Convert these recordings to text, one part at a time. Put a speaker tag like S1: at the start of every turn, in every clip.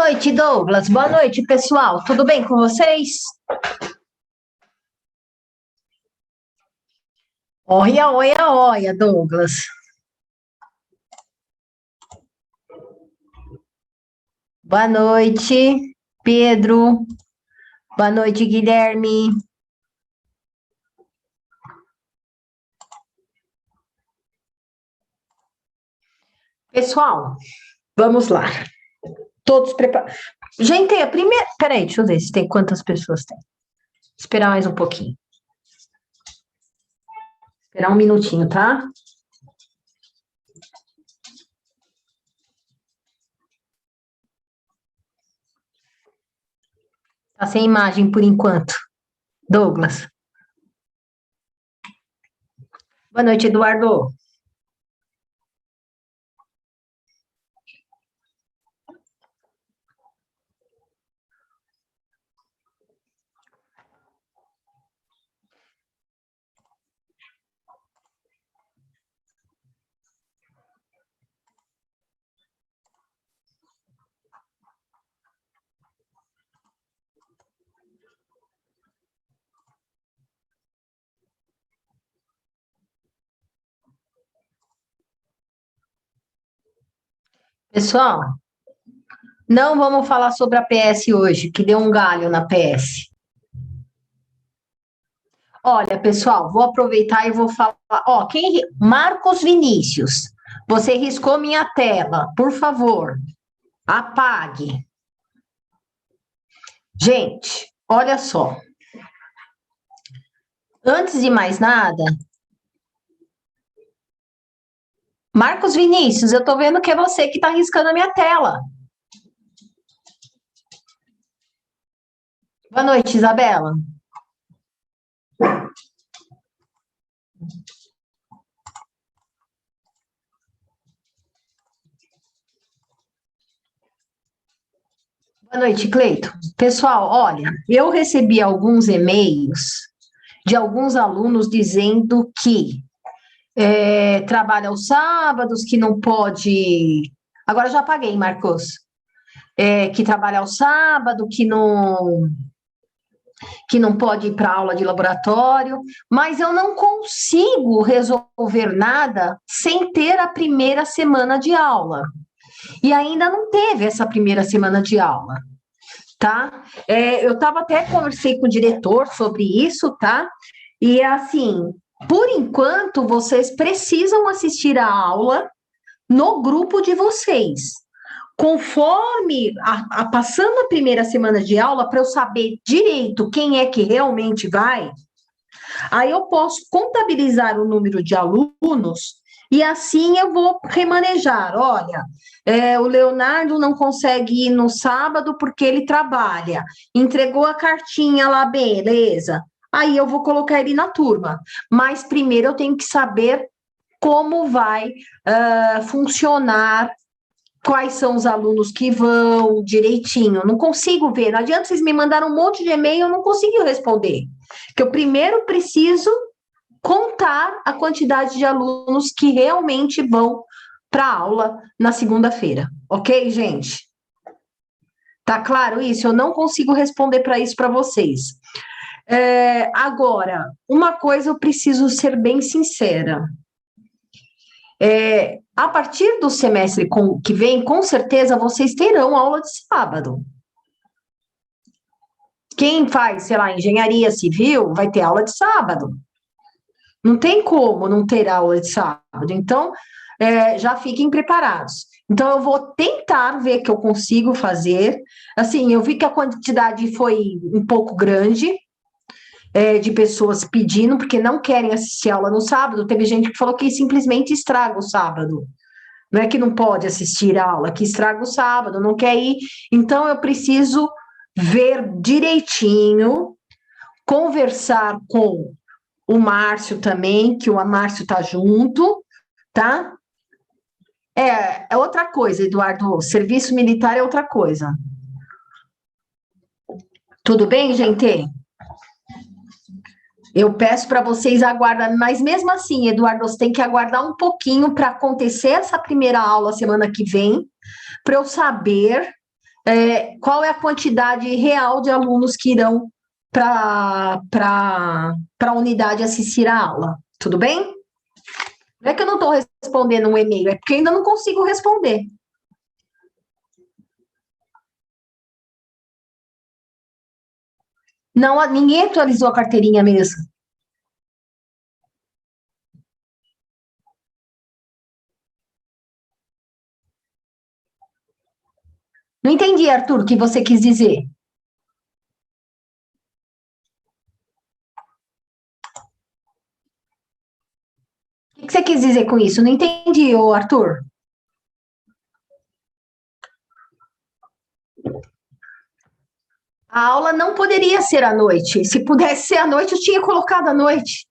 S1: noite, Douglas. Boa noite, pessoal. Tudo bem com vocês? Olha, olha, olha, Douglas. Boa noite, Pedro. Boa noite, Guilherme. Pessoal, vamos lá. Todos preparados. Gente, a primeira. Peraí, deixa eu ver se tem quantas pessoas tem. Esperar mais um pouquinho. Esperar um minutinho, tá? Tá sem imagem por enquanto. Douglas. Boa noite, Eduardo. Pessoal, não vamos falar sobre a PS hoje, que deu um galho na PS. Olha, pessoal, vou aproveitar e vou falar. Ó, Marcos Vinícius, você riscou minha tela, por favor, apague. Gente, olha só. Antes de mais nada, Marcos Vinícius, eu tô vendo que é você que tá riscando a minha tela. Boa noite, Isabela. Boa noite, Cleito. Pessoal, olha, eu recebi alguns e-mails de alguns alunos dizendo que trabalha aos sábados, que não pode. Agora já apaguei, Marcos. Que trabalha ao sábado, que não pode ir para aula de laboratório, mas eu não consigo resolver nada sem ter a primeira semana de aula. E ainda não teve essa primeira semana de aula, tá? Eu estava até conversei com o diretor sobre isso, tá? E assim, por enquanto, vocês precisam assistir a aula no grupo de vocês. Conforme passando a primeira semana de aula, para eu saber direito quem é que realmente vai, aí eu posso contabilizar o número de alunos e assim eu vou remanejar. Olha, o Leonardo não consegue ir no sábado porque ele trabalha, entregou a cartinha lá, beleza. Aí eu vou colocar ele na turma. Mas primeiro eu tenho que saber como vai funcionar, quais são os alunos que vão direitinho. Não consigo ver. Não adianta vocês me mandaram um monte de e-mail, eu não consigo responder. Porque eu primeiro preciso contar a quantidade de alunos que realmente vão para a aula na segunda-feira. Ok, gente? Tá claro isso? Eu não consigo responder para isso para vocês. Agora, uma coisa eu preciso ser bem sincera. A partir do semestre que vem, com certeza, vocês terão aula de sábado. Quem faz, sei lá, engenharia civil, vai ter aula de sábado. Não tem como não ter aula de sábado. Então, já fiquem preparados. Então, eu vou tentar ver que eu consigo fazer. Assim, eu vi que a quantidade foi um pouco grande, de pessoas pedindo, porque não querem assistir aula no sábado. Teve gente que falou que simplesmente estraga o sábado. Não é que não pode assistir a aula, que estraga o sábado, não quer ir. Então, eu preciso ver direitinho, conversar com o Márcio também, que o Márcio está junto, tá? É outra coisa, Eduardo, serviço militar é outra coisa. Tudo bem, gente? Eu peço para vocês aguardarem, mas mesmo assim, Eduardo, você tem que aguardar um pouquinho para acontecer essa primeira aula semana que vem, para eu saber qual é a quantidade real de alunos que irão para a unidade assistir a aula. Tudo bem? Não é que eu não estou respondendo um e-mail, é porque ainda não consigo responder. Não, ninguém atualizou a carteirinha mesmo. Não entendi, Arthur, o que você quis dizer. O que você quis dizer com isso? Não entendi, ô Arthur. A aula não poderia ser à noite. Se pudesse ser à noite, eu tinha colocado à noite.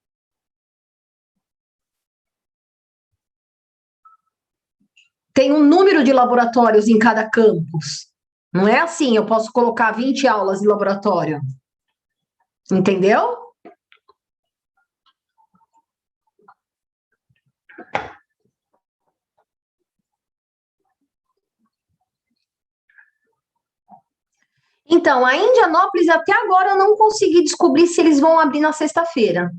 S1: Tem um número de laboratórios em cada campus. Não é assim, eu posso colocar 20 aulas de laboratório. Entendeu? Então, a Indianópolis, até agora, eu não consegui descobrir se eles vão abrir na sexta-feira.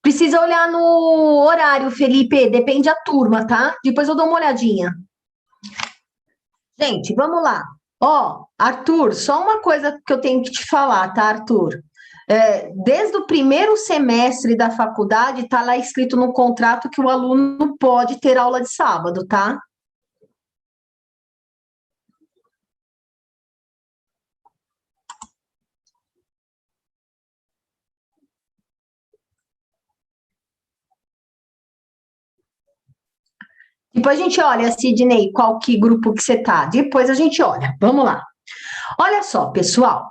S1: Precisa olhar no horário, Felipe, depende da turma, tá? Depois eu dou uma olhadinha. Gente, vamos lá. Ó, Arthur, só uma coisa que eu tenho que te falar, tá, Arthur? Desde o primeiro semestre da faculdade, tá lá escrito no contrato que o aluno pode ter aula de sábado, tá? Depois a gente olha, Sidney, qual que grupo que você tá. Depois a gente olha. Vamos lá. Olha só, pessoal.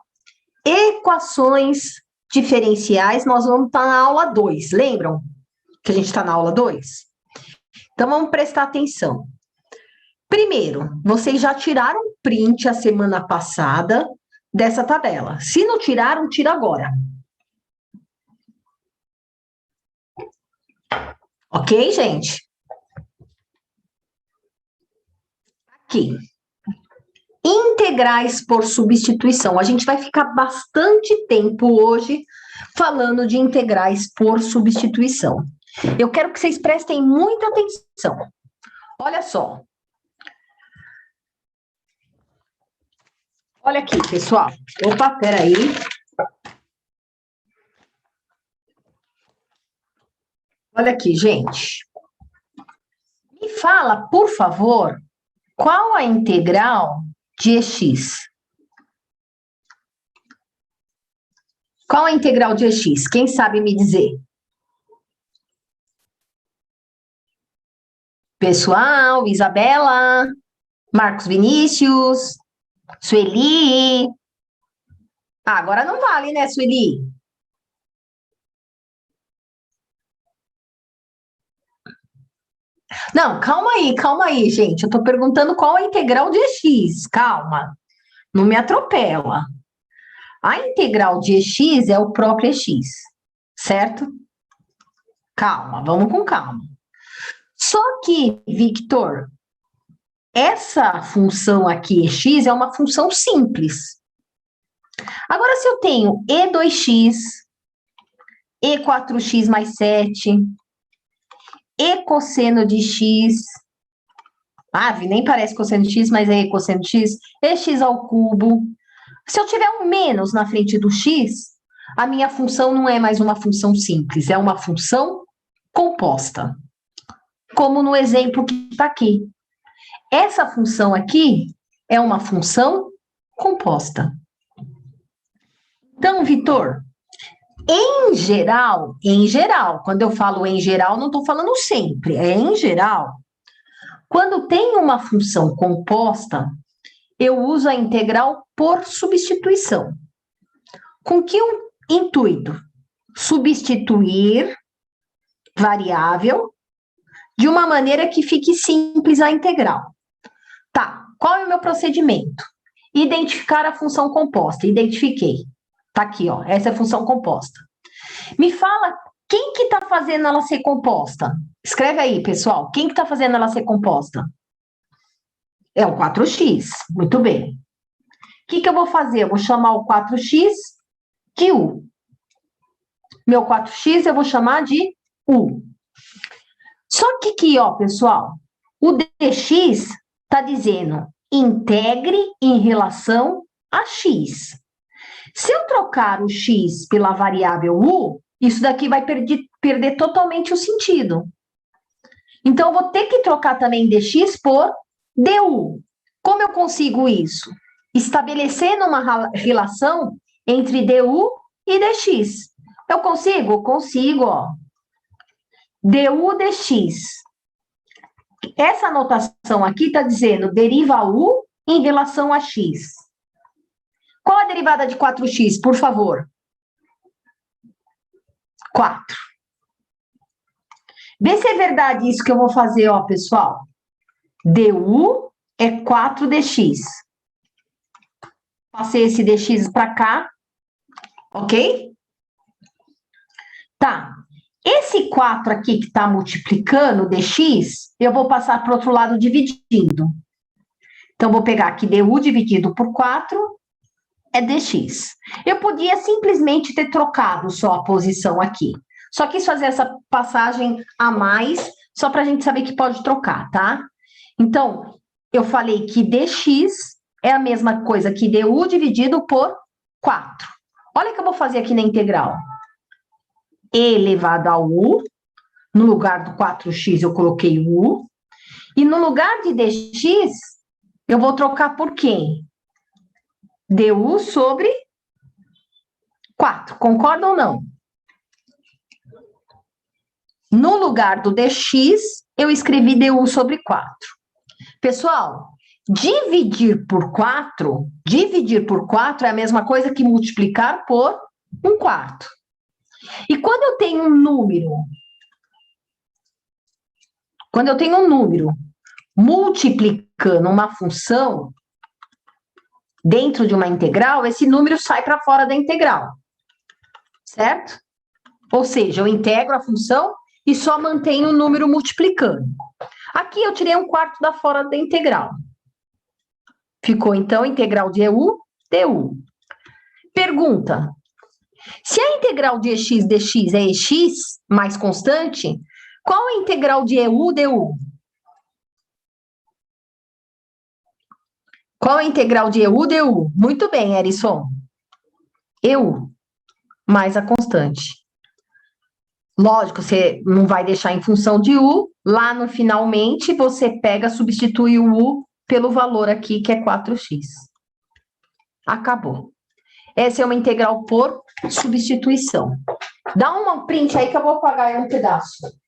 S1: Equações diferenciais, nós vamos estar na aula 2. Lembram que a gente está na aula 2? Então vamos prestar atenção. Primeiro, vocês já tiraram print a semana passada dessa tabela. Se não tiraram, tira agora. Ok, gente? Aqui. Integrais por substituição. A gente vai ficar bastante tempo hoje falando de integrais por substituição. Eu quero que vocês prestem muita atenção. Olha só. Olha aqui, pessoal. Opa, peraí. Olha aqui, gente. Me fala, por favor, qual a integral de x? Qual a integral de x? Quem sabe me dizer? Pessoal, Isabela, Marcos Vinícius, Sueli. Ah, agora não vale, né, Sueli? Não, calma aí, gente. Eu tô perguntando qual a integral de x. Calma, não me atropela. A integral de x é o próprio x, certo? Calma, vamos com calma. Só que, Victor, essa função aqui, x, é uma função simples. Agora, se eu tenho e2x, e4x mais 7, e cosseno de x, nem parece cosseno de x, mas é e cosseno de x, e x ao cubo. Se eu tiver um menos na frente do x, a minha função não é mais uma função simples, é uma função composta. Como no exemplo que está aqui. Essa função aqui é uma função composta. Então, Vitor, em geral, quando eu falo em geral, não estou falando sempre, é em geral. Quando tem uma função composta, eu uso a integral por substituição. Com que intuito? Substituir variável de uma maneira que fique simples a integral. Tá, qual é o meu procedimento? Identificar a função composta. Identifiquei. Tá aqui, ó, essa é a função composta. Me fala, quem que tá fazendo ela ser composta? Escreve aí, pessoal, quem que tá fazendo ela ser composta? É o 4x, muito bem. O que eu vou fazer? Eu vou chamar o 4x de U. Meu 4x eu vou chamar de U. Só que aqui, ó, pessoal, o dx está dizendo integre em relação a x. Se eu trocar o x pela variável u, isso daqui vai perder totalmente o sentido. Então, eu vou ter que trocar também dx por du. Como eu consigo isso? Estabelecendo uma relação entre du e dx. Eu consigo? Consigo, ó. Du dx. Essa anotação aqui está dizendo deriva u em relação a x. Qual a derivada de 4x, por favor? 4. Vê se é verdade isso que eu vou fazer, ó, pessoal. Du é 4dx. Passei esse dx para cá, ok? Tá. Esse 4 aqui que está multiplicando dx, eu vou passar para o outro lado dividindo. Então, vou pegar aqui du dividido por 4 é dx. Eu podia simplesmente ter trocado só a posição aqui. Só quis fazer essa passagem a mais, só para a gente saber que pode trocar, tá? Então, eu falei que dx é a mesma coisa que du dividido por 4. Olha o que eu vou fazer aqui na integral. E elevado a u, no lugar do 4x eu coloquei u, e no lugar de dx, eu vou trocar por quem? Du sobre 4, concorda ou não? No lugar do dx, eu escrevi du sobre 4. Pessoal, dividir por 4 é a mesma coisa que multiplicar por 1/4. E quando eu tenho um número multiplicando uma função dentro de uma integral, esse número sai para fora da integral, certo? Ou seja, eu integro a função e só mantenho o número multiplicando. Aqui eu tirei 1/4 da fora da integral. Ficou, então, integral de du. Pergunta. Se a integral de x dx é ex mais constante, qual a integral de eu du? Qual a integral de eu du? Muito bem, Erison. Eu mais a constante. Lógico, você não vai deixar em função de u. Lá no finalmente, você pega, substitui o u pelo valor aqui, que é 4x. Acabou. Essa é uma integral por substituição. Dá uma print aí que eu vou apagar um pedaço.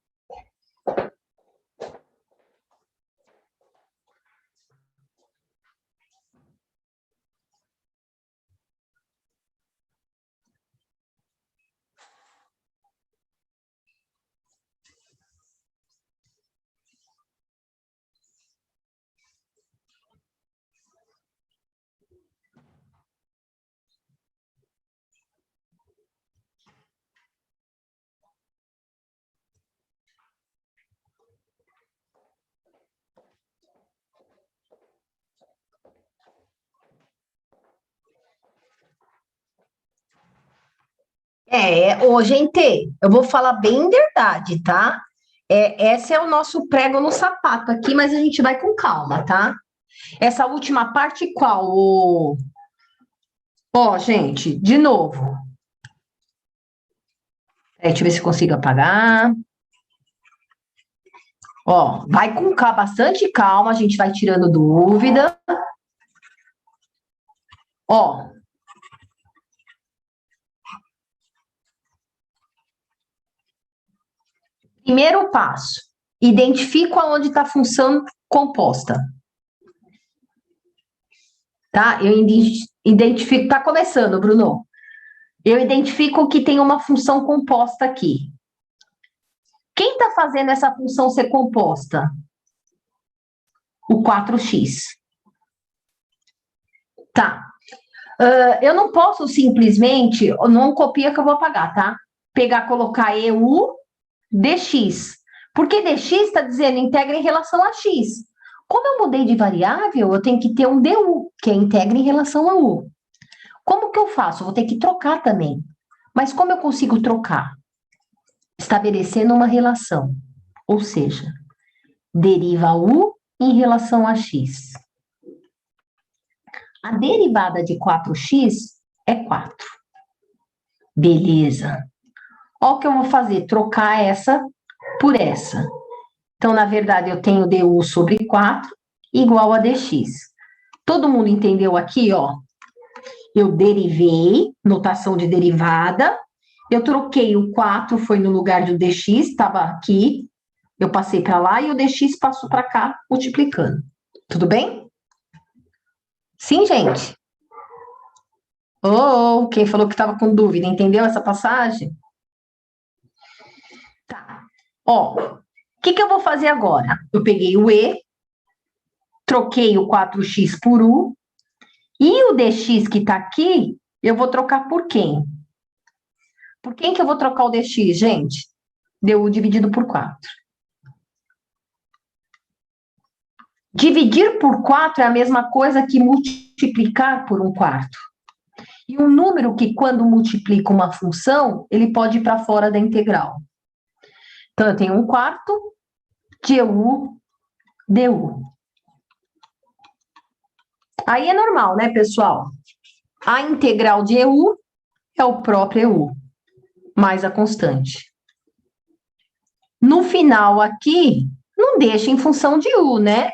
S1: Ô, gente, eu vou falar bem verdade, tá? Esse é o nosso prego no sapato aqui, mas a gente vai com calma, tá? Essa última parte, qual? Ó, gente, de novo. Deixa eu ver se eu consigo apagar. Ó, vai com bastante calma, a gente vai tirando dúvida. Ó. Primeiro passo, identifico aonde está a função composta. Tá? Eu identifico, tá começando, Bruno. Eu identifico que tem uma função composta aqui. Quem está fazendo essa função ser composta? O 4x. Tá. Eu não posso simplesmente, não copia que eu vou apagar, tá? Pegar, colocar eu dx. Porque dx está dizendo integra em relação a x. Como eu mudei de variável, eu tenho que ter um DU, que é integra em relação a U. Como que eu faço? Vou ter que trocar também. Mas como eu consigo trocar? Estabelecendo uma relação. Ou seja, deriva U em relação a x. A derivada de 4x é 4. Beleza. Olha o que eu vou fazer, trocar essa por essa. Então, na verdade, eu tenho du sobre 4 igual a dx. Todo mundo entendeu aqui, ó? Eu derivei, notação de derivada. Eu troquei o 4, foi no lugar do dx, estava aqui. Eu passei para lá e o dx passou para cá, multiplicando. Tudo bem? Sim, gente? Oh, quem falou que estava com dúvida, entendeu essa passagem? Tá. Ó, o que eu vou fazer agora? Eu peguei o e, troquei o 4x por u, e o dx que está aqui, eu vou trocar por quem? Por quem que eu vou trocar o dx, gente? Du dividido por 4. Dividir por 4 é a mesma coisa que multiplicar por 1/4. E um número que, quando multiplica uma função, ele pode ir para fora da integral. Então, eu tenho 1/4 de EU du. Aí é normal, né, pessoal? A integral de EU é o próprio EU, mais a constante. No final aqui, não deixa em função de U, né?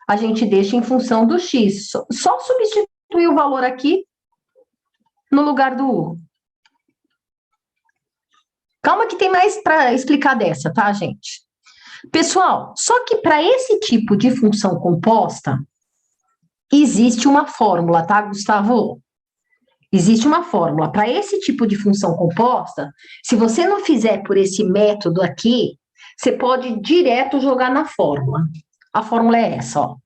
S1: A gente deixa em função do X. Só substituir o valor aqui no lugar do U. Calma que tem mais para explicar dessa, tá, gente? Pessoal, só que para esse tipo de função composta, existe uma fórmula, tá, Gustavo? Existe uma fórmula. Para esse tipo de função composta, se você não fizer por esse método aqui, você pode direto jogar na fórmula. A fórmula é essa, ó.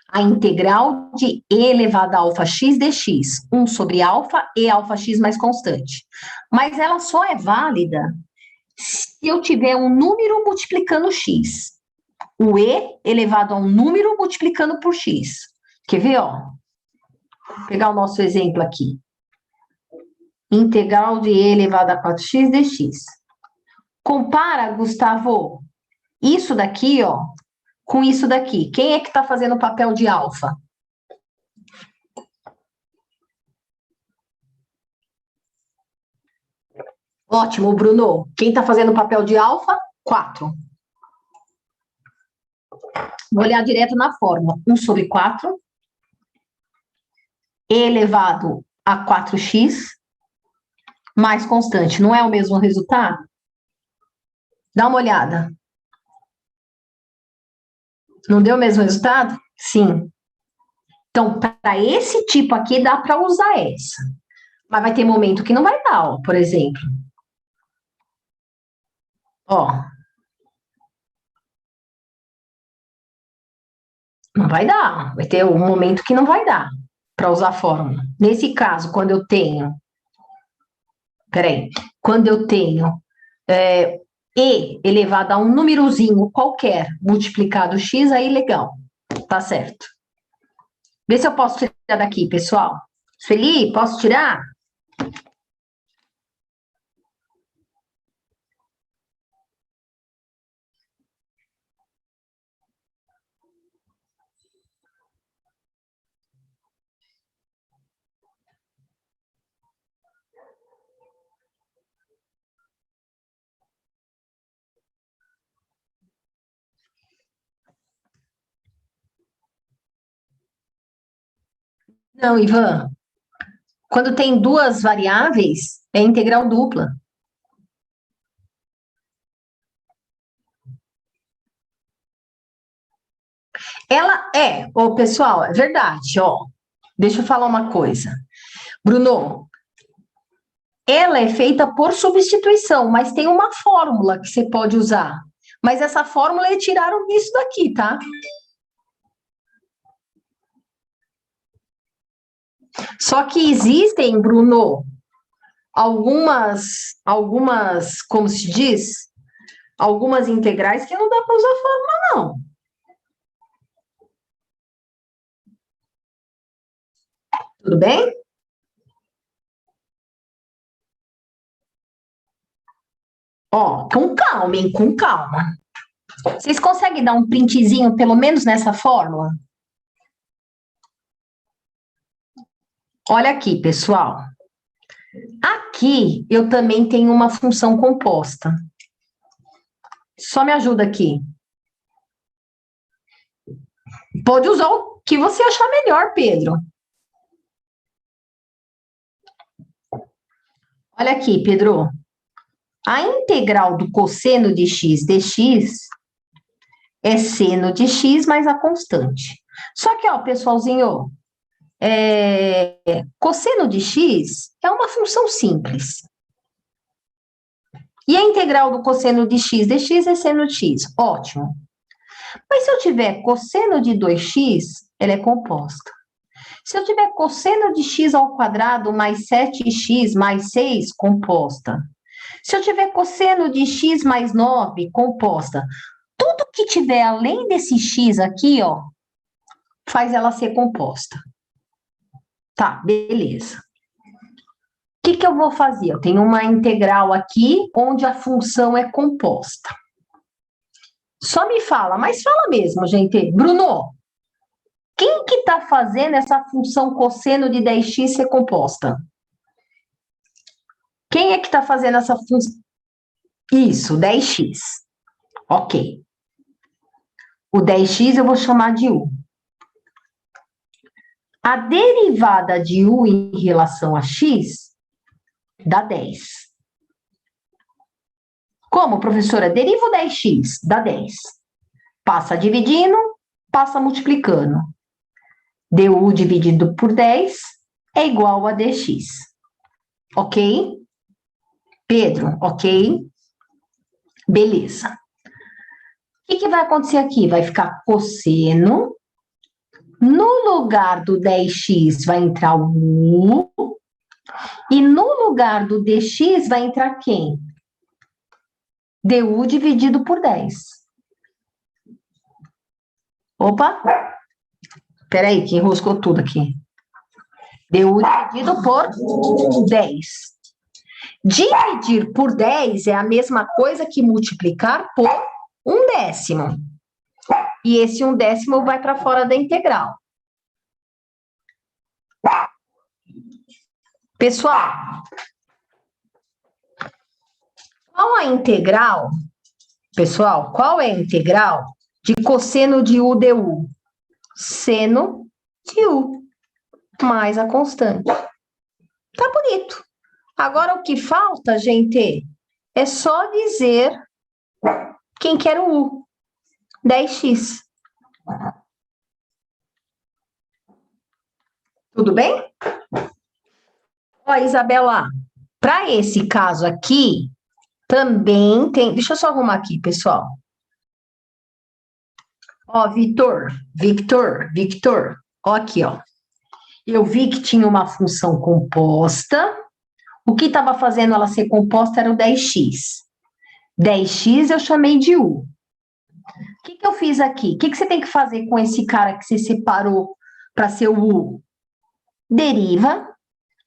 S1: A integral de e elevado a alfa x dx, 1 sobre alfa e alfa x mais constante. Mas ela só é válida se eu tiver um número multiplicando x. O e elevado a um número multiplicando por x. Quer ver, ó? Vou pegar o nosso exemplo aqui. Integral de e elevado a 4x dx. Compara, Gustavo, isso daqui, ó, com isso daqui. Quem é que está fazendo o papel de alfa? Ótimo, Bruno. Quem está fazendo o papel de alfa? 4. Vou olhar direto na fórmula. 1 sobre 4 elevado a 4x mais constante. Não é o mesmo resultado? Dá uma olhada. Não deu o mesmo resultado? Sim. Então, para esse tipo aqui, dá para usar essa. Mas vai ter momento que não vai dar, ó, por exemplo. Ó. Não vai dar. Vai ter um momento que não vai dar para usar a fórmula. Nesse caso, quando eu tenho... Peraí. Quando eu tenho e elevado a um númerozinho qualquer multiplicado x, aí legal. Tá certo. Vê se eu posso tirar daqui, pessoal. Sueli, posso tirar? Não, Ivan. Quando tem duas variáveis, é integral dupla. Ela é, ô, pessoal, é verdade, ó. Deixa eu falar uma coisa. Bruno, ela é feita por substituição, mas tem uma fórmula que você pode usar. Mas essa fórmula eles tiraram disso daqui, tá? Só que existem, Bruno, algumas, como se diz, algumas integrais que não dá para usar fórmula, não. Tudo bem? Ó, com calma, hein? Com calma. Vocês conseguem dar um printzinho, pelo menos nessa fórmula? Olha aqui, pessoal. Aqui eu também tenho uma função composta. Só me ajuda aqui. Pode usar o que você achar melhor, Pedro. Olha aqui, Pedro. A integral do cosseno de x dx é seno de x mais a constante. Só que, ó, pessoalzinho, cosseno de x é uma função simples. E a integral do cosseno de x dx é seno de x. Ótimo. Mas se eu tiver cosseno de 2x, ela é composta. Se eu tiver cosseno de x ao quadrado mais 7x mais 6, composta. Se eu tiver cosseno de x mais 9, composta. Tudo que tiver além desse x aqui, ó, faz ela ser composta. Tá, beleza. O que eu vou fazer? Eu tenho uma integral aqui, onde a função é composta. Só me fala, mas fala mesmo, gente. Bruno, quem que está fazendo essa função cosseno de 10x ser composta? Quem é que está fazendo essa função? Isso, 10x. Ok. O 10x eu vou chamar de u. A derivada de u em relação a x dá 10. Como, professora? Deriva o 10x, dá 10. Passa dividindo, passa multiplicando. Du dividido por 10 é igual a dx. Ok? Pedro, ok? Beleza. O que vai acontecer aqui? Vai ficar cosseno. No lugar do 10x vai entrar o u. E no lugar do dx vai entrar quem? Du dividido por 10. Opa! Peraí, que enroscou tudo aqui. Du dividido por 10. Dividir por 10 é a mesma coisa que multiplicar por 1/10. E esse 1/10 vai para fora da integral. Pessoal, qual a integral? Pessoal, qual é a integral de cosseno de u du? Seno de u mais a constante. Tá bonito. Agora, o que falta, gente, é só dizer quem que era o u. 10x. Tudo bem? Ó, Isabela, para esse caso aqui, também tem... Deixa eu só arrumar aqui, pessoal. Ó, Victor. Ó, aqui, ó. Eu vi que tinha uma função composta. O que estava fazendo ela ser composta era o 10x. 10x eu chamei de u. O que eu fiz aqui? O que você tem que fazer com esse cara que você separou para ser o u? Deriva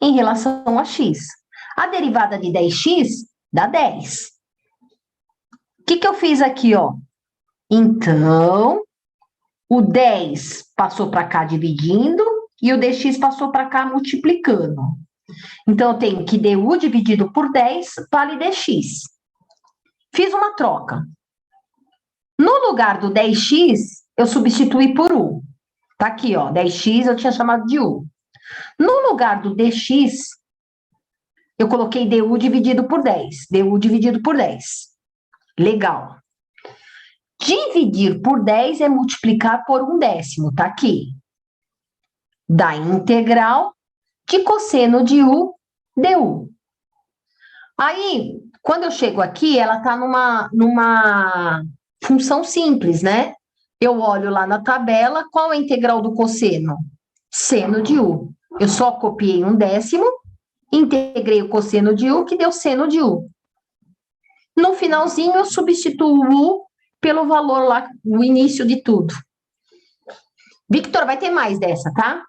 S1: em relação a x. A derivada de 10x dá 10. O que eu fiz aqui, ó? Então, o 10 passou para cá dividindo e o dx passou para cá multiplicando. Então, eu tenho que du dividido por 10 vale dx. Fiz uma troca. No lugar do 10x, eu substituí por u. Tá aqui, ó, 10x eu tinha chamado de u. No lugar do dx, eu coloquei du dividido por 10. Du dividido por 10. Legal. Dividir por 10 é multiplicar por 1/10, tá aqui. Da integral de cosseno de u du. Aí, quando eu chego aqui, ela tá numa função simples, né? Eu olho lá na tabela, qual é a integral do cosseno? Seno de u. Eu só copiei 1/10, integrei o cosseno de u, que deu seno de u. No finalzinho, eu substituo o u pelo valor lá, no início de tudo. Victor, vai ter mais dessa, tá?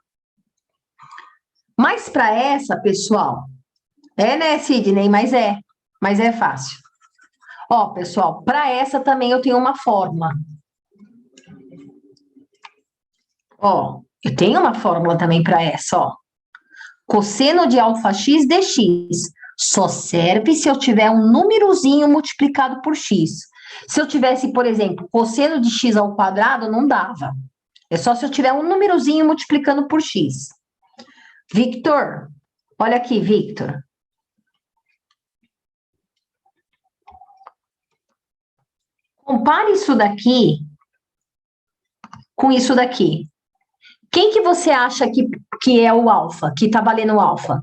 S1: Mas para essa, pessoal, né, Sidney? Mas é fácil. Ó, pessoal, para essa também eu tenho uma fórmula. Ó, eu tenho uma fórmula também para essa, ó. Cosseno de alfa x dx só serve se eu tiver um númerozinho multiplicado por x. Se eu tivesse, por exemplo, cosseno de x ao quadrado, não dava. É só se eu tiver um númerozinho multiplicando por x. Victor, olha aqui, Victor. Compare isso daqui com isso daqui. Quem que você acha que é o alfa, que tá valendo o alfa?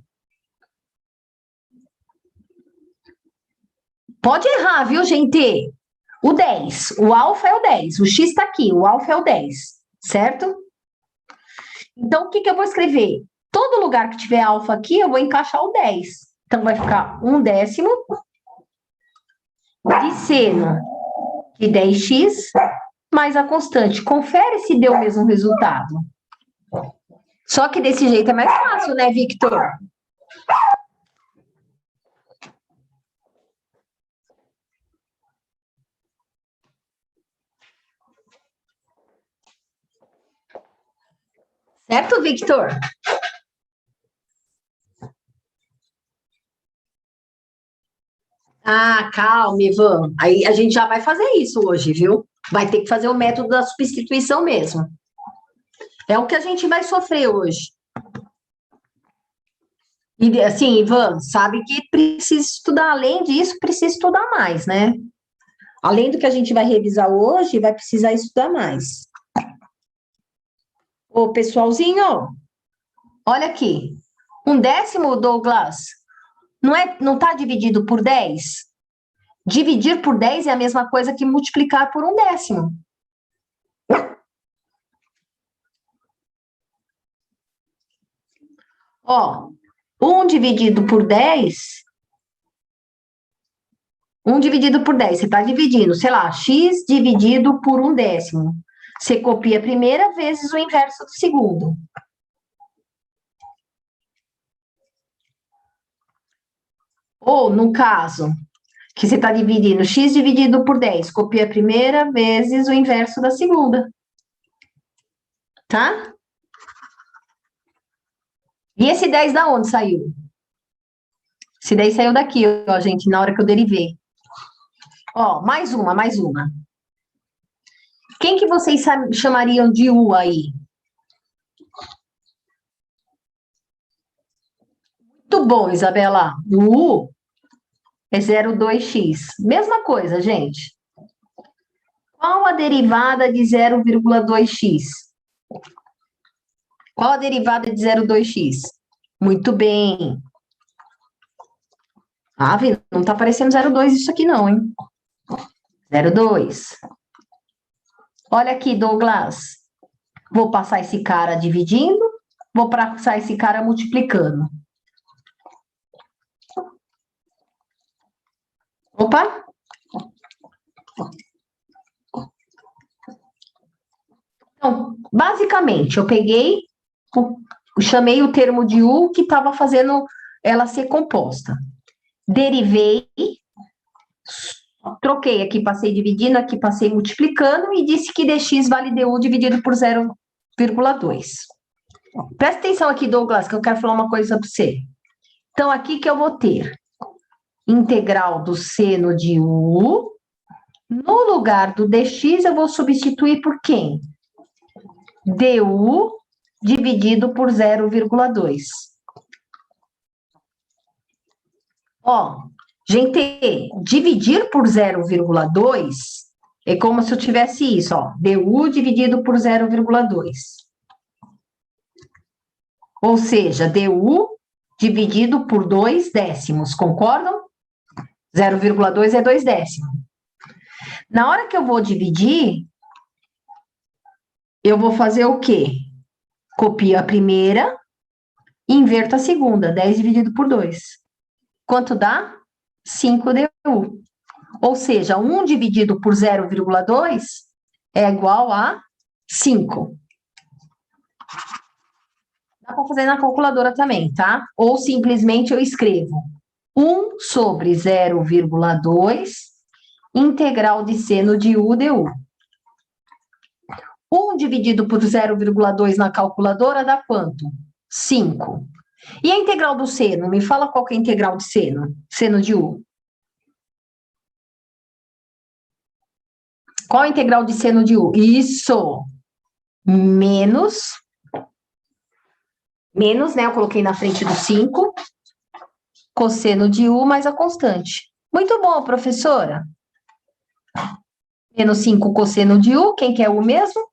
S1: Pode errar, viu, gente? O 10. O alfa é o 10. O x está aqui. O alfa é o 10. Certo? Então, o que eu vou escrever? Todo lugar que tiver alfa aqui, eu vou encaixar o 10. Então, vai ficar 1/10 de seno de 10x mais a constante. Confere se deu o mesmo resultado. Só que desse jeito é mais fácil, né, Victor? Certo, Victor? Ah, calma, Ivan. Aí a gente já vai fazer isso hoje, viu? Vai ter que fazer o método da substituição mesmo. É o que a gente vai sofrer hoje. E assim, Ivan, sabe que precisa estudar, além disso, precisa estudar mais, né? Além do que a gente vai revisar hoje, vai precisar estudar mais. Ô, pessoalzinho, olha aqui. 1/10, Douglas, não tá dividido por 10? Dividir por 10 é a mesma coisa que multiplicar por 1/10. Ó, 1 dividido por 10, 1 dividido por 10, você está dividindo, sei lá, x dividido por 1/10. Você copia a primeira vezes o inverso do segundo. Ou, no caso, que você está dividindo x dividido por 10, copia a primeira vezes o inverso da segunda. Tá? E esse 10 da onde saiu? Esse 10 saiu daqui, ó, gente, na hora que eu derivei. Ó, mais uma, mais uma. Quem que vocês chamariam de U aí? Muito bom, Isabela. O U é 0,2x. Mesma coisa, gente. Qual a derivada de 0,2x? Qual a derivada de 0,2x? Muito bem. Ah, não tá parecendo 0,2 isso aqui não, hein? 0,2. Olha aqui, Douglas. Vou passar esse cara dividindo, vou passar esse cara multiplicando. Opa! Então, basicamente, eu peguei, chamei o termo de U que estava fazendo ela ser composta. Derivei, troquei aqui, passei dividindo, aqui passei multiplicando e disse que dx vale du dividido por 0,2. Presta atenção aqui, Douglas, que eu quero falar uma coisa para você. Então, aqui que eu vou ter integral do seno de U. No lugar do dx, eu vou substituir por quem? du dividido por 0,2. Ó, gente, dividir por 0,2 é como se eu tivesse isso, ó, du dividido por 0,2. Ou seja, du dividido por 2/10, concordam? 0,2 é 2/10. Na hora que eu vou dividir, eu vou fazer o quê? Copio a primeira, inverto a segunda, 10 dividido por 2. Quanto dá? 5du. Ou seja, 1 dividido por 0,2 é igual a 5. Dá para fazer na calculadora também, tá? Ou simplesmente eu escrevo 1/0,2 integral de seno de U du. 1 dividido por 0,2 na calculadora dá quanto? 5. E a integral do seno? Me fala qual que é a integral de seno? Seno de U. Qual a integral de seno de U? Isso! Menos, né? Eu coloquei na frente do 5, cosseno de U mais a constante. Muito bom, professora. Menos 5 cosseno de U, quem quer U mesmo?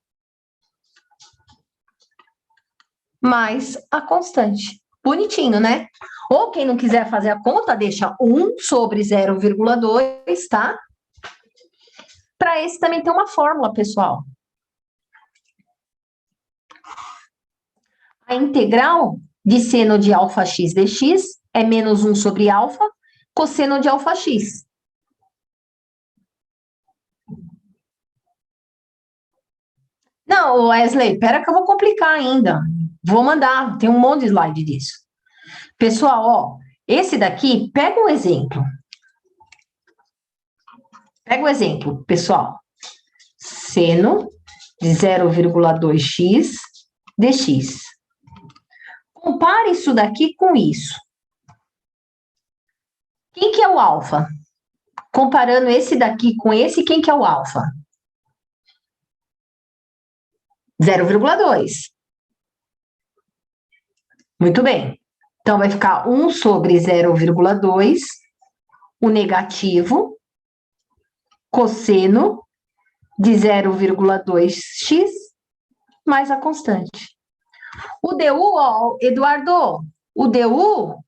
S1: Mais a constante. Bonitinho, né? Ou quem não quiser fazer a conta, deixa 1 sobre 0,2, tá? Para esse também tem uma fórmula, pessoal. A integral de seno de alfa x dx é menos 1 sobre alfa, cosseno de alfa x. Não, Wesley, pera que eu vou complicar ainda. Vou mandar, tem um monte de slide disso. Pessoal, ó, esse daqui, pega um exemplo. Pega o exemplo, pessoal. Seno de 0,2x dx. Compare isso daqui com isso. Quem que é o alfa? Comparando esse daqui com esse, quem que é o alfa? 0,2. Muito bem. Então, vai ficar 1 sobre 0,2, o negativo, cosseno de 0,2x mais a constante. O du, ó, Eduardo, o du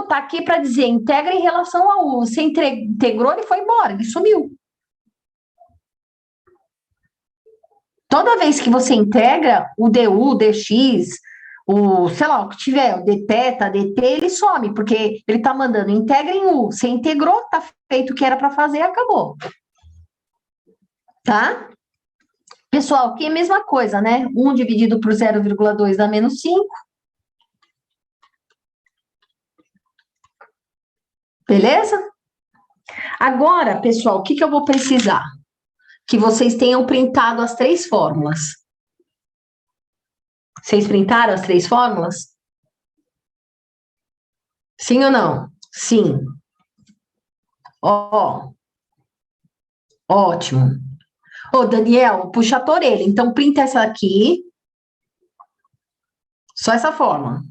S1: tá aqui para dizer integra em relação a U. Você integrou, ele foi embora, ele sumiu. Toda vez que você integra o du, dx, o, sei lá, o que tiver, o dθ, dt, ele some, porque ele tá mandando integra em U. Você integrou, tá feito o que era para fazer, acabou. Tá? Pessoal, aqui é a mesma coisa, né? 1 dividido por 0,2 dá menos 5. Beleza? Agora, pessoal, o que que eu vou precisar? Que vocês tenham printado as 3 fórmulas. Vocês printaram as 3 fórmulas? Sim ou não? Sim. Ó, ótimo. Ô, Daniel, puxa a tua orelha. Então, printa essa aqui. Só essa fórmula.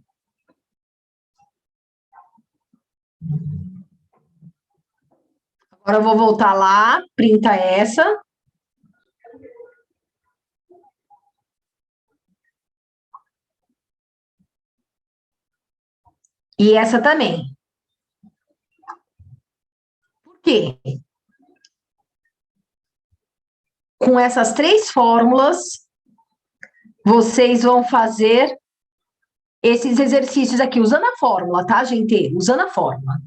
S1: Agora eu vou voltar lá, printa essa. E essa também. Por quê? Com essas 3 fórmulas, vocês vão fazer esses exercícios aqui, usando a fórmula, tá, gente? Usando a fórmula.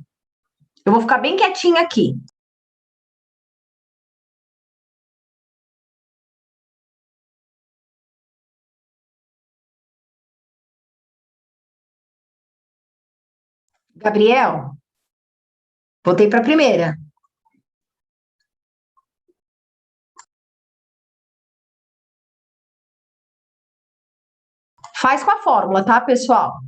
S1: Eu vou ficar bem quietinha aqui. Gabriel, voltei para a primeira. Faz com a fórmula, tá, pessoal?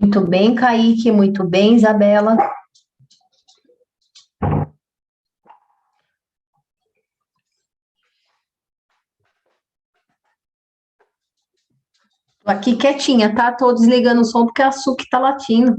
S1: Muito bem, Kaique, muito bem, Isabela. Tô aqui quietinha, tá? Tô desligando o som porque a Suki tá latindo.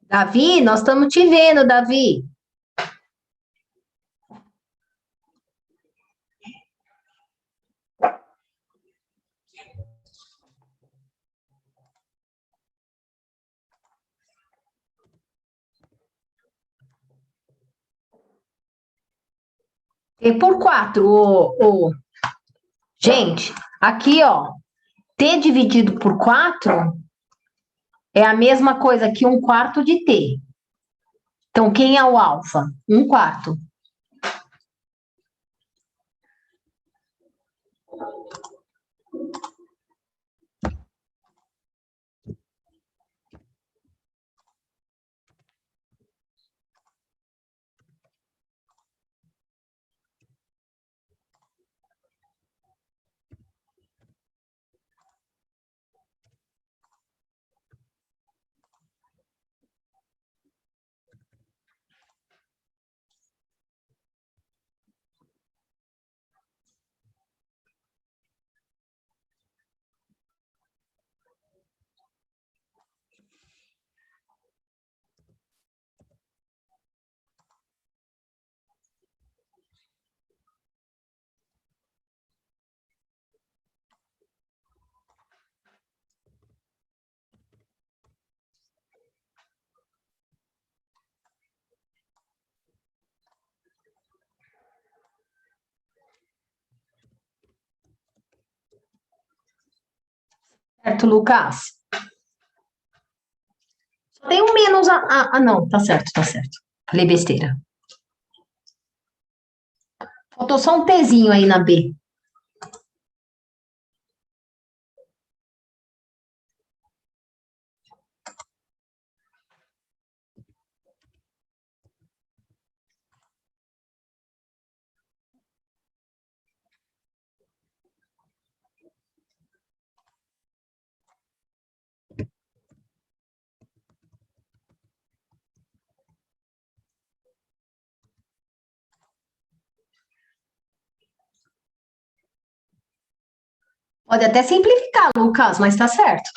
S1: Davi, nós estamos te vendo, Davi. E por quatro, gente, aqui, ó, T dividido por 4 é a mesma coisa que um quarto de T. Então, quem é o alfa? Um quarto. Certo, Lucas? Só tem um menos não, tá certo, tá certo. Falei besteira. Faltou só um Tzinho aí na B. Pode até simplificar, Lucas, mas tá certo.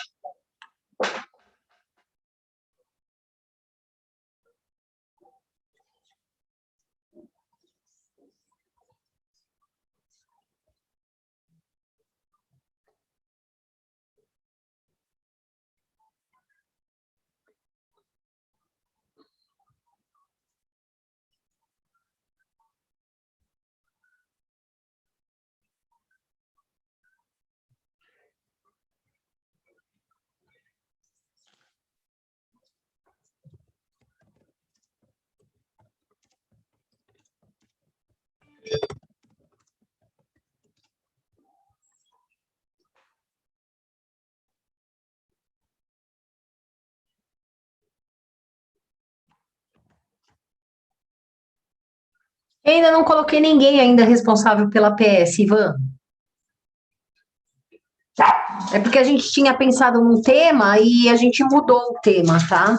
S1: Eu ainda não coloquei ninguém ainda responsável pela PS, Ivan. É porque a gente tinha pensado num tema e a gente mudou o tema, tá?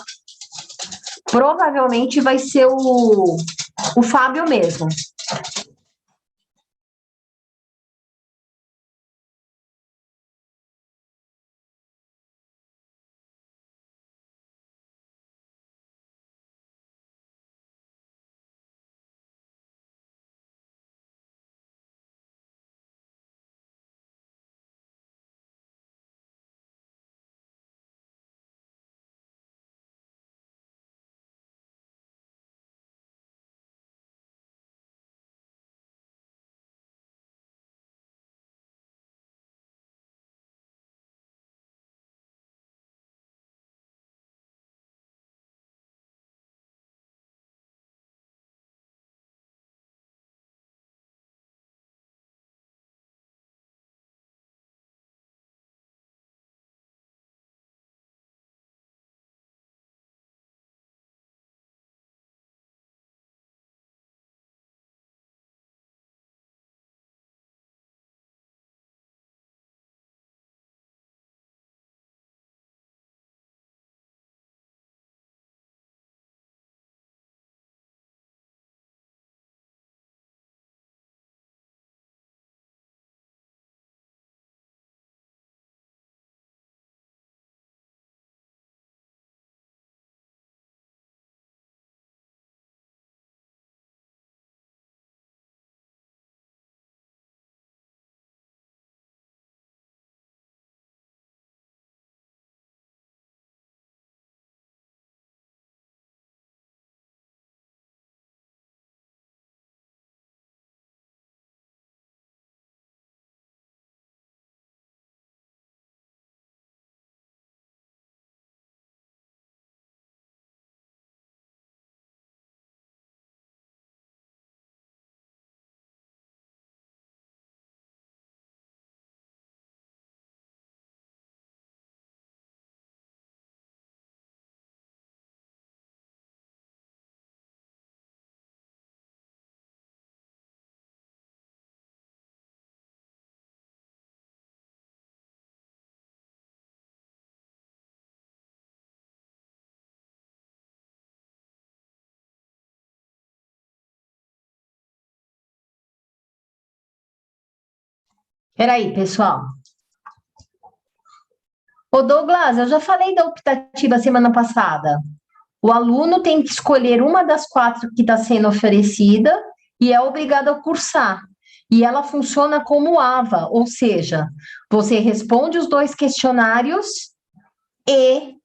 S1: Provavelmente vai ser o Fábio mesmo. Peraí, pessoal. Ô, Douglas, eu já falei da optativa semana passada. O aluno tem que escolher uma das quatro que está sendo oferecida e é obrigado a cursar. E ela funciona como AVA, ou seja, você responde os dois questionários e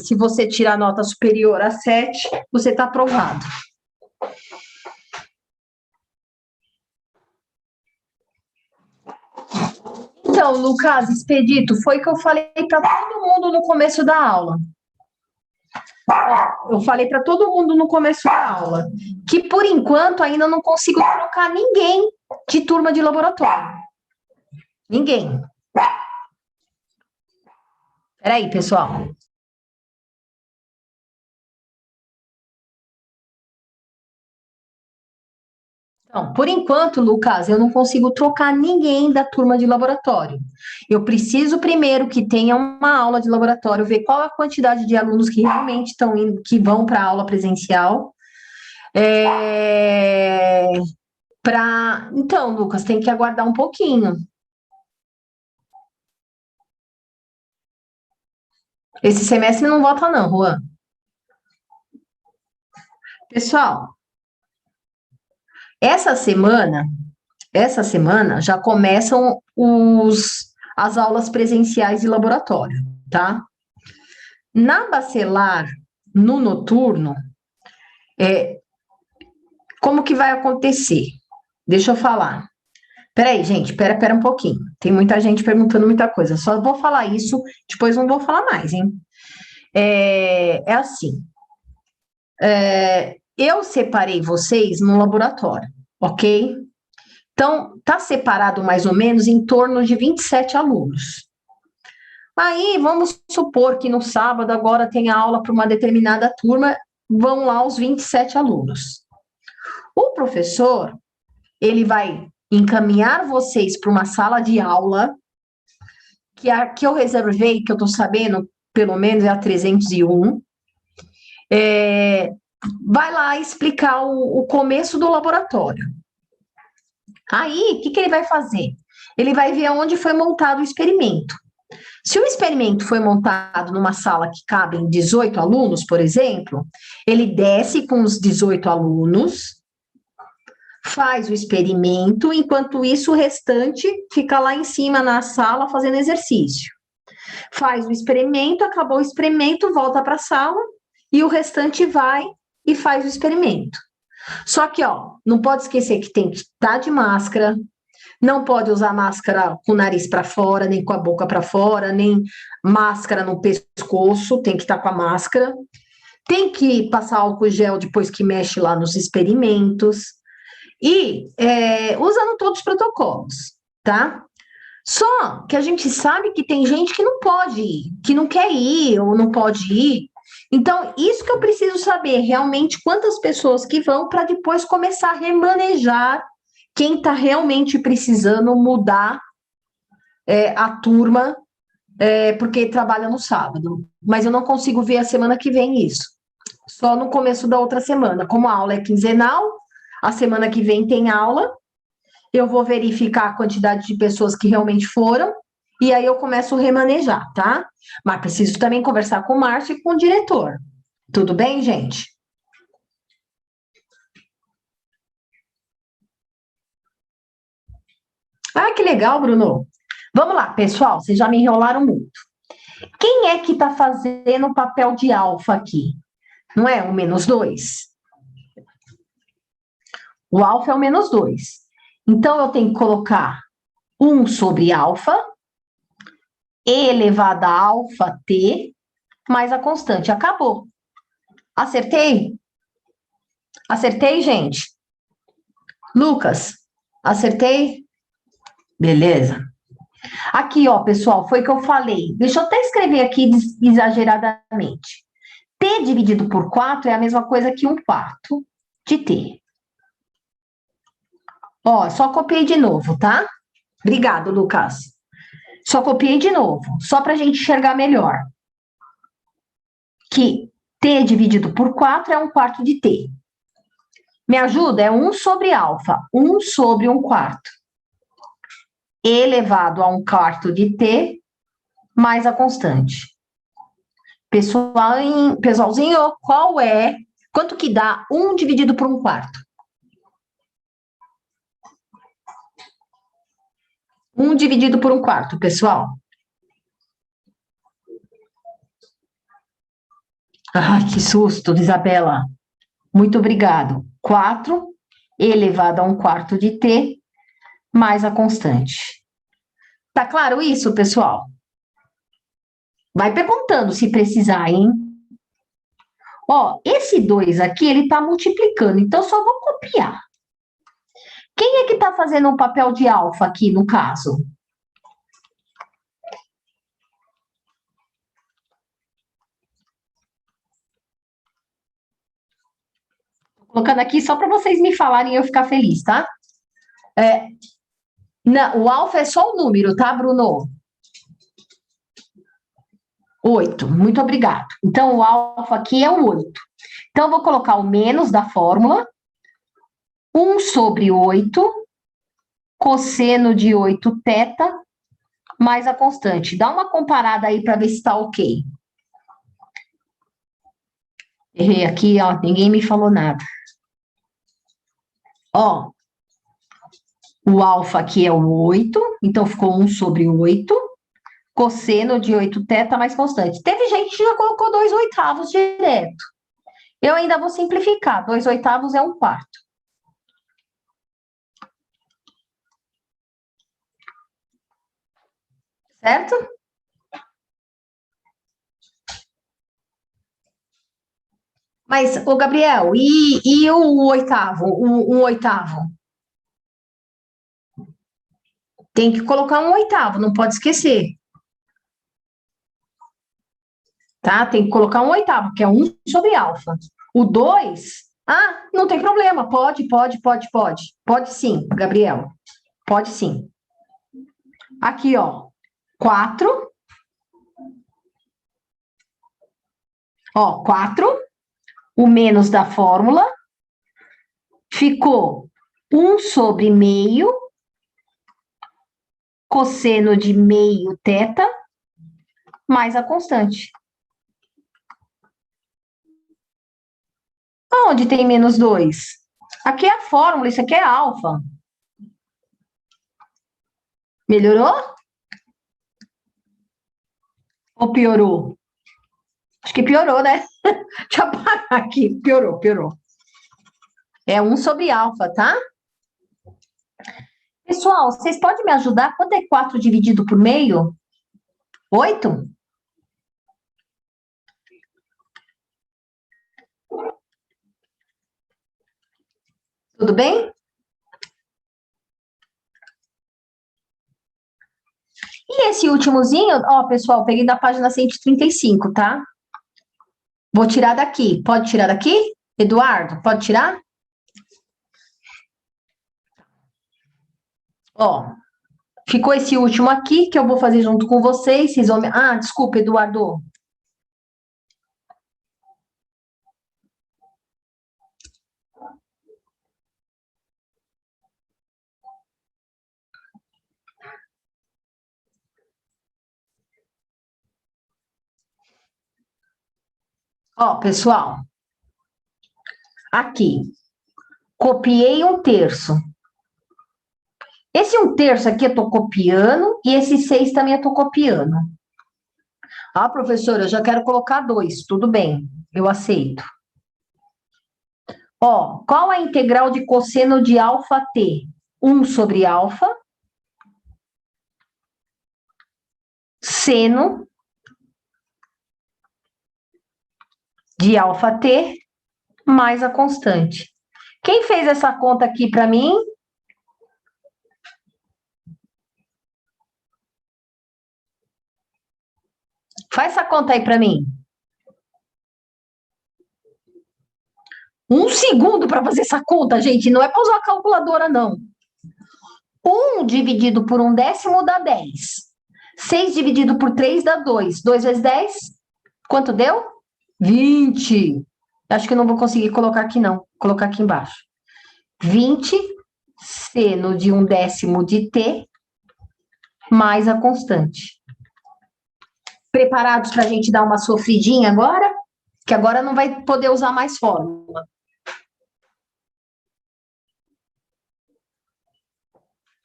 S1: se você tirar nota superior a 7, você está aprovado. Então, Lucas, Expedito, foi o que eu falei para todo mundo no começo da aula. Eu falei para todo mundo no começo da aula que, por enquanto, ainda não consigo trocar ninguém de turma de laboratório. Ninguém. Peraí, pessoal. Então, por enquanto, Lucas, eu não consigo trocar ninguém da turma de laboratório. Eu preciso primeiro que tenha uma aula de laboratório, ver qual a quantidade de alunos que realmente estão indo, que vão para a aula presencial. Então, Lucas, tem que aguardar um pouquinho. Esse semestre não volta, não, Juan. Pessoal, essa semana, essa semana já começam as aulas presenciais de laboratório, tá? Na bacelar, no noturno, como que vai acontecer? Deixa eu falar. Peraí, gente, pera um pouquinho. Tem muita gente perguntando muita coisa. Só vou falar isso, depois não vou falar mais, hein? É assim. Eu separei vocês no laboratório, ok? Então, tá separado mais ou menos em torno de 27 alunos. Aí, vamos supor que no sábado agora tem aula para uma determinada turma vão lá os 27 alunos. O professor, ele vai encaminhar vocês para uma sala de aula, que a que eu reservei, que eu estou sabendo, pelo menos é a 301. Vai lá explicar o começo do laboratório. Aí, o que ele vai fazer? Ele vai ver onde foi montado o experimento. Se o experimento foi montado numa sala que cabem 18 alunos, por exemplo, ele desce com os 18 alunos, faz o experimento, enquanto isso o restante fica lá em cima na sala fazendo exercício. Faz o experimento, acabou o experimento, volta para a sala e o restante vai e faz o experimento. Só que, ó, não pode esquecer que tem que estar de máscara, não pode usar máscara com o nariz para fora, nem com a boca para fora, nem máscara no pescoço, tem que estar com a máscara. Tem que passar álcool gel depois que mexe lá nos experimentos. E usando todos os protocolos, tá? Só que a gente sabe que tem gente que não pode ir, que não quer ir ou não pode ir. Então, isso que eu preciso saber, realmente, quantas pessoas que vão para depois começar a remanejar quem está realmente precisando mudar a turma, porque trabalha no sábado. Mas eu não consigo ver a semana que vem isso. Só no começo da outra semana. Como a aula é quinzenal, a semana que vem tem aula, eu vou verificar a quantidade de pessoas que realmente foram, e aí eu começo a remanejar, tá? Mas preciso também conversar com o Márcio e com o diretor. Tudo bem, gente? Ah, que legal, Bruno. Vamos lá, pessoal, vocês já me enrolaram muito. Quem é que está fazendo o papel de alfa aqui? Não é o -2? O alfa é o -2. Então, eu tenho que colocar 1 sobre alfa, e elevado a alfa t, mais a constante. Acabou. Acertei? Acertei, gente? Lucas, acertei? Beleza. Aqui, ó, pessoal, foi o que eu falei. Deixa eu até escrever aqui exageradamente. T dividido por 4 é a mesma coisa que 1/4 de T. Ó, só copiei de novo, tá? Obrigado, Lucas. Só copiei de novo, só para a gente enxergar melhor. Que T dividido por 4 é 1/4 de T. Me ajuda? É 1 sobre alfa, 1 sobre 1/4. Elevado a 1/4 de T, mais a constante. Pessoalzinho, quanto que dá 1 dividido por 1/4? 1 dividido por 1/4, pessoal. Ai, que susto, Isabela. Muito obrigado. 4 elevado a 1/4 de T, mais a constante. Tá claro isso, pessoal? Vai perguntando se precisar, hein? Ó, esse 2 aqui, ele tá multiplicando, então só vou copiar. Quem é que tá fazendo o papel de alfa aqui, no caso? Tô colocando aqui só para vocês me falarem e eu ficar feliz, tá? Não, o alfa é só o número, tá, Bruno? 8, muito obrigado. Então, o alfa aqui é o 8. Então, eu vou colocar o menos da fórmula. 1 sobre 8, cosseno de 8 θ, mais a constante. Dá uma comparada aí para ver se está ok. Errei aqui, ó, ninguém me falou nada. Ó, o alfa aqui é o 8, então ficou 1 sobre 8, cosseno de 8 θ mais constante. Teve gente que já colocou 2/8 direto. Eu ainda vou simplificar, 2/8 é 1/4. Certo? Mas, ô Gabriel, e o oitavo, um oitavo? Tem que colocar um oitavo, não pode esquecer. Tá? Tem que colocar um oitavo, que é 1 sobre alfa. O 2? Ah, não tem problema. Pode. Pode sim, Gabriel. Pode sim. Aqui, ó. 4. Ó, 4. O menos da fórmula. Ficou 1 sobre meio. Cosseno de meio θ. Mais a constante. Onde tem menos 2? Aqui é a fórmula, isso aqui é alfa. Melhorou? Ou piorou? Acho que piorou, né? Deixa eu parar aqui. Piorou. É 1 sobre alfa, tá? Pessoal, vocês podem me ajudar? Quanto é 4 dividido por meio? 8? Tudo bem? E esse últimozinho, ó, pessoal, peguei da página 135, tá? Vou tirar daqui. Pode tirar daqui? Eduardo, pode tirar? Ó, ficou esse último aqui, que eu vou fazer junto com vocês. Vocês vão... Ah, desculpa, Eduardo. Ó, pessoal, aqui, copiei 1/3. Esse 1/3 aqui eu tô copiando e esse 6 também eu tô copiando. Ah, professora, eu já quero colocar 2. Tudo bem, eu aceito. Ó, qual a integral de cosseno de alfa t? 1 sobre alfa, seno de alfa t mais a constante. Quem fez essa conta aqui para mim? Faz essa conta aí para mim. 1 segundo para fazer essa conta, gente. Não é para usar a calculadora, não. 1 dividido por 1/10 dá 10. 6 dividido por 3 dá 2. 2 vezes 10? Quanto deu? 20. Acho que eu não vou conseguir colocar aqui, não. Vou colocar aqui embaixo. 20 seno de 1/10 de t mais a constante. Preparados para a gente dar uma sofridinha agora? Que agora não vai poder usar mais fórmula.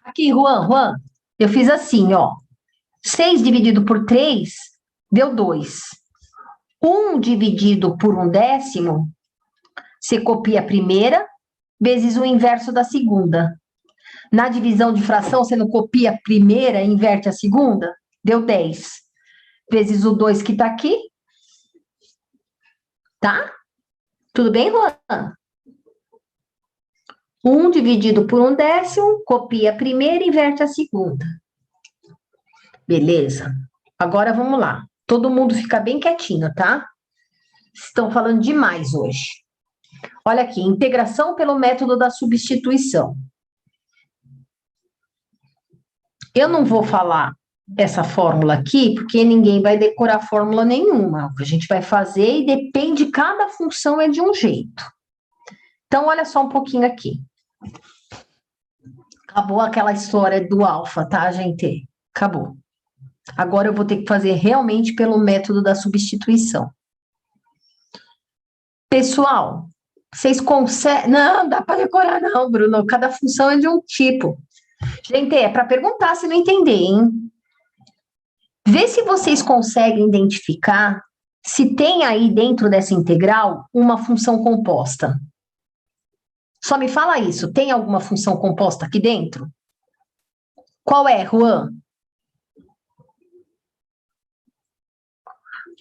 S1: Aqui, Juan, eu fiz assim, ó. 6 dividido por 3 deu 2. 1 dividido por 1/10, você copia a primeira, vezes o inverso da segunda. Na divisão de fração, você não copia a primeira e inverte a segunda? Deu 10. Vezes o 2 que tá aqui. Tá? Tudo bem, Juan? 1 dividido por 1/10, copia a primeira e inverte a segunda. Beleza. Agora vamos lá. Todo mundo fica bem quietinho, tá? Estão falando demais hoje. Olha aqui, integração pelo método da substituição. Eu não vou falar essa fórmula aqui, porque ninguém vai decorar fórmula nenhuma. O que a gente vai fazer e depende, cada função é de um jeito. Então, olha só um pouquinho aqui. Acabou aquela história do alfa, tá, gente? Acabou. Agora eu vou ter que fazer realmente pelo método da substituição. Pessoal, vocês conseguem... Não, dá para decorar não, Bruno. Cada função é de um tipo. Gente, é para perguntar se não entender, hein? Vê se vocês conseguem identificar se tem aí dentro dessa integral uma função composta. Só me fala isso, tem alguma função composta aqui dentro? Qual é, Juan?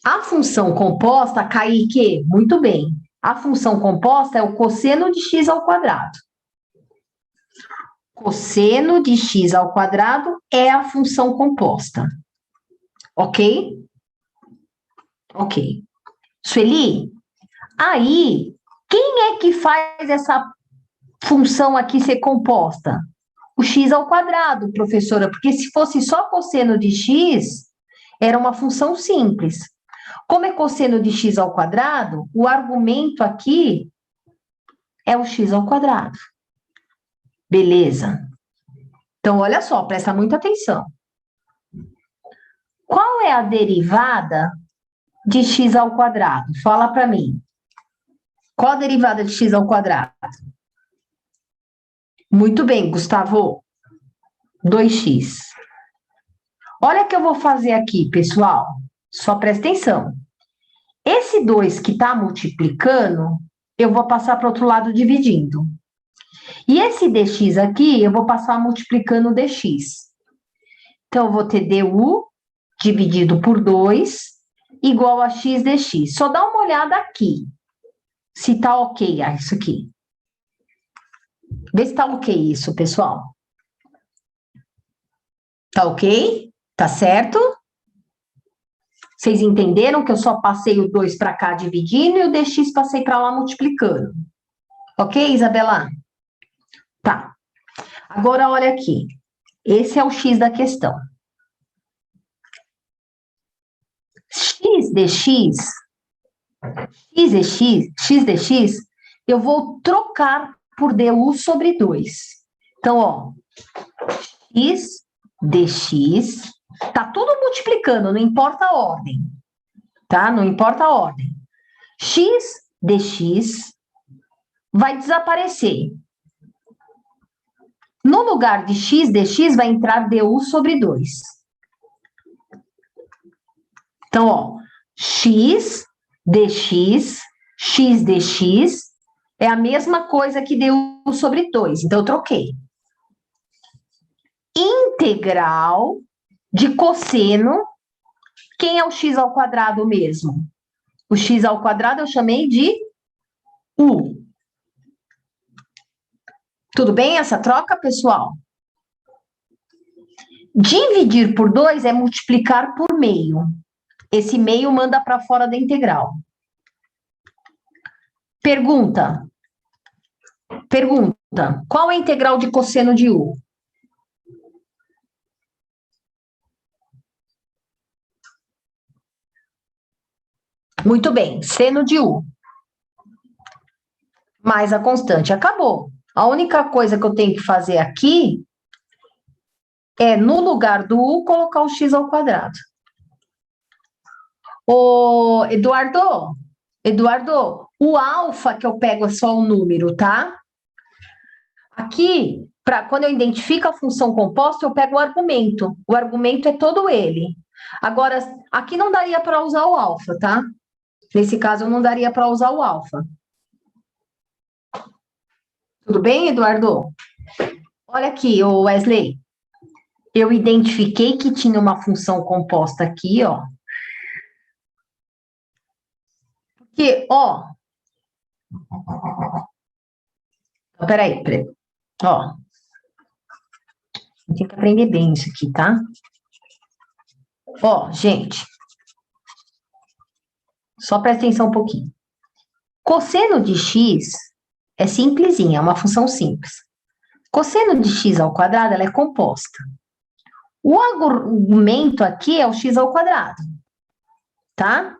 S1: A função composta, Kaique, muito bem. A função composta é o cosseno de x ao quadrado. Cosseno de x ao quadrado é a função composta. Ok? Ok. Sueli, aí Quem é que faz essa função aqui ser composta? O x ao quadrado, professora, porque se fosse só cosseno de x, era uma função simples. Como é cosseno de x ao quadrado, o argumento aqui é o x ao quadrado. Beleza. Então, olha só, presta muita atenção. Qual é a derivada de x ao quadrado? Fala para mim. Qual a derivada de x ao quadrado? Muito bem, Gustavo. 2x. Olha o que eu vou fazer aqui, pessoal. Só presta atenção. Esse 2 que está multiplicando, eu vou passar para o outro lado dividindo. E esse dx aqui, eu vou passar multiplicando o dx. Então, eu vou ter du dividido por 2 igual a x dx. Só dá uma olhada aqui, se tá ok isso aqui. Vê se tá ok isso, pessoal. Tá ok? Tá certo? Vocês entenderam que eu só passei o 2 para cá dividindo e o dx passei para lá multiplicando. Ok, Isabela? Tá. Agora, olha aqui. Esse é o x da questão. X dx, eu vou trocar por du sobre 2. Então, ó, x dx, tá tudo multiplicando, não importa a ordem, tá? Não importa a ordem. X dx vai desaparecer. No lugar de x dx vai entrar du sobre 2. Então, ó, x dx é a mesma coisa que du sobre 2. Então, eu troquei. Integral de cosseno. Quem é o x ao quadrado mesmo? O x ao quadrado eu chamei de u. Tudo bem essa troca, pessoal? Dividir por 2 é multiplicar por meio. Esse meio manda para fora da integral. Pergunta. Qual é a integral de cosseno de u? Muito bem, seno de u. Mais a constante. Acabou. A única coisa que eu tenho que fazer aqui é, no lugar do u, colocar o x ao quadrado. Ô, Eduardo, o alfa que eu pego é só o número, tá? Aqui, quando eu identifico a função composta, eu pego o argumento. O argumento é todo ele. Agora, aqui não daria para usar o alfa, tá? Nesse caso, eu não daria para usar o alfa. Tudo bem, Eduardo? Olha aqui, o Wesley. Eu identifiquei que tinha uma função composta aqui, ó. Porque, ó... Peraí. Ó. Tem que aprender bem isso aqui, tá? Ó, gente. Só presta atenção um pouquinho. Cosseno de x é simplesinha, é uma função simples. Cosseno de x ao quadrado, ela é composta. O argumento aqui é o x ao quadrado, tá?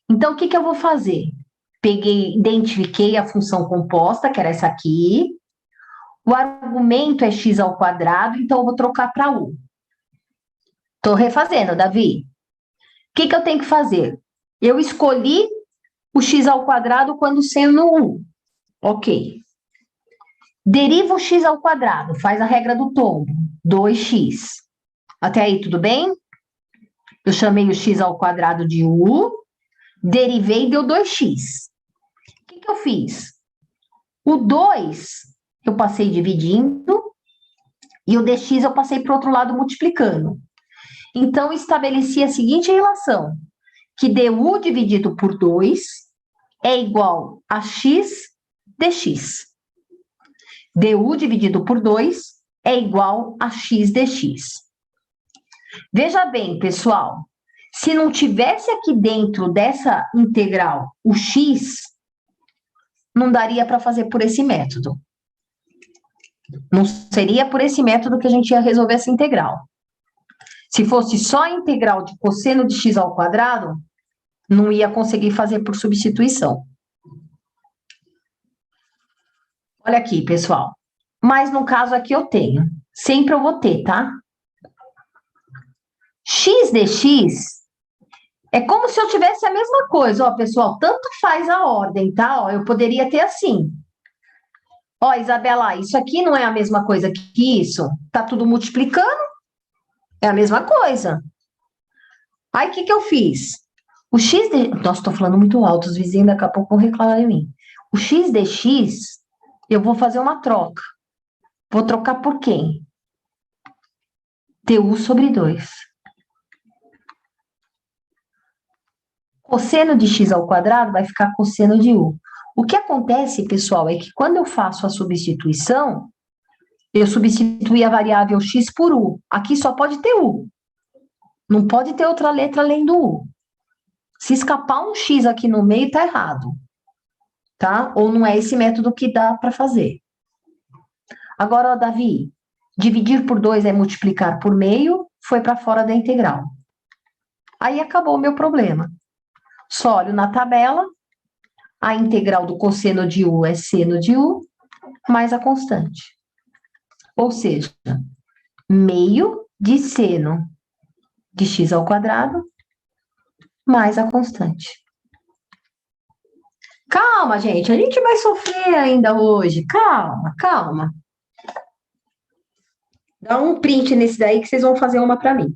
S1: Então, o que que eu vou fazer? Identifiquei a função composta, que era essa aqui. O argumento é x ao quadrado, então eu vou trocar para u. Estou refazendo, Davi. O que que eu tenho que fazer? Eu escolhi o x ao quadrado quando sendo 1. Ok. Deriva o x ao quadrado, faz a regra do tombo. 2x. Até aí, tudo bem? Eu chamei o x ao quadrado de u, derivei e deu 2x. O que que eu fiz? O 2 eu passei dividindo e o dx eu passei para o outro lado multiplicando. Então, estabeleci a seguinte relação, que du dividido por 2 é igual a x dx. Du dividido por 2 é igual a x dx. Veja bem, pessoal, se não tivesse aqui dentro dessa integral o x, não daria para fazer por esse método. Não seria por esse método que a gente ia resolver essa integral. Se fosse só a integral de cosseno de x ao quadrado, não ia conseguir fazer por substituição. Olha aqui, pessoal. Mas no caso aqui eu tenho. Sempre eu vou ter, tá? X dx é como se eu tivesse a mesma coisa, ó, pessoal. Tanto faz a ordem, tá? Ó, eu poderia ter assim. Ó, Isabela, isso aqui não é a mesma coisa que isso? Tá tudo multiplicando? É a mesma coisa. Aí, o que que eu fiz? O x de... Nossa, tô falando muito alto, os vizinhos daqui a pouco vão reclamar de mim. O x dx, eu vou fazer uma troca. Vou trocar por quem? Du sobre 2. Cosseno de x ao quadrado vai ficar cosseno de u. O que acontece, pessoal, é que quando eu faço a substituição, eu substituí a variável x por u. Aqui só pode ter u. Não pode ter outra letra além do u. Se escapar um x aqui no meio, tá errado. Tá? Ou não é esse método que dá para fazer. Agora, ó, Davi, dividir por 2 é multiplicar por meio, foi para fora da integral. Aí acabou o meu problema. Só olho na tabela, a integral do cosseno de u é seno de u, mais a constante. Ou seja, meio de seno de x ao quadrado, mais a constante. Calma, gente, a gente vai sofrer ainda hoje. Calma, calma. Dá um print nesse daí que vocês vão fazer uma para mim.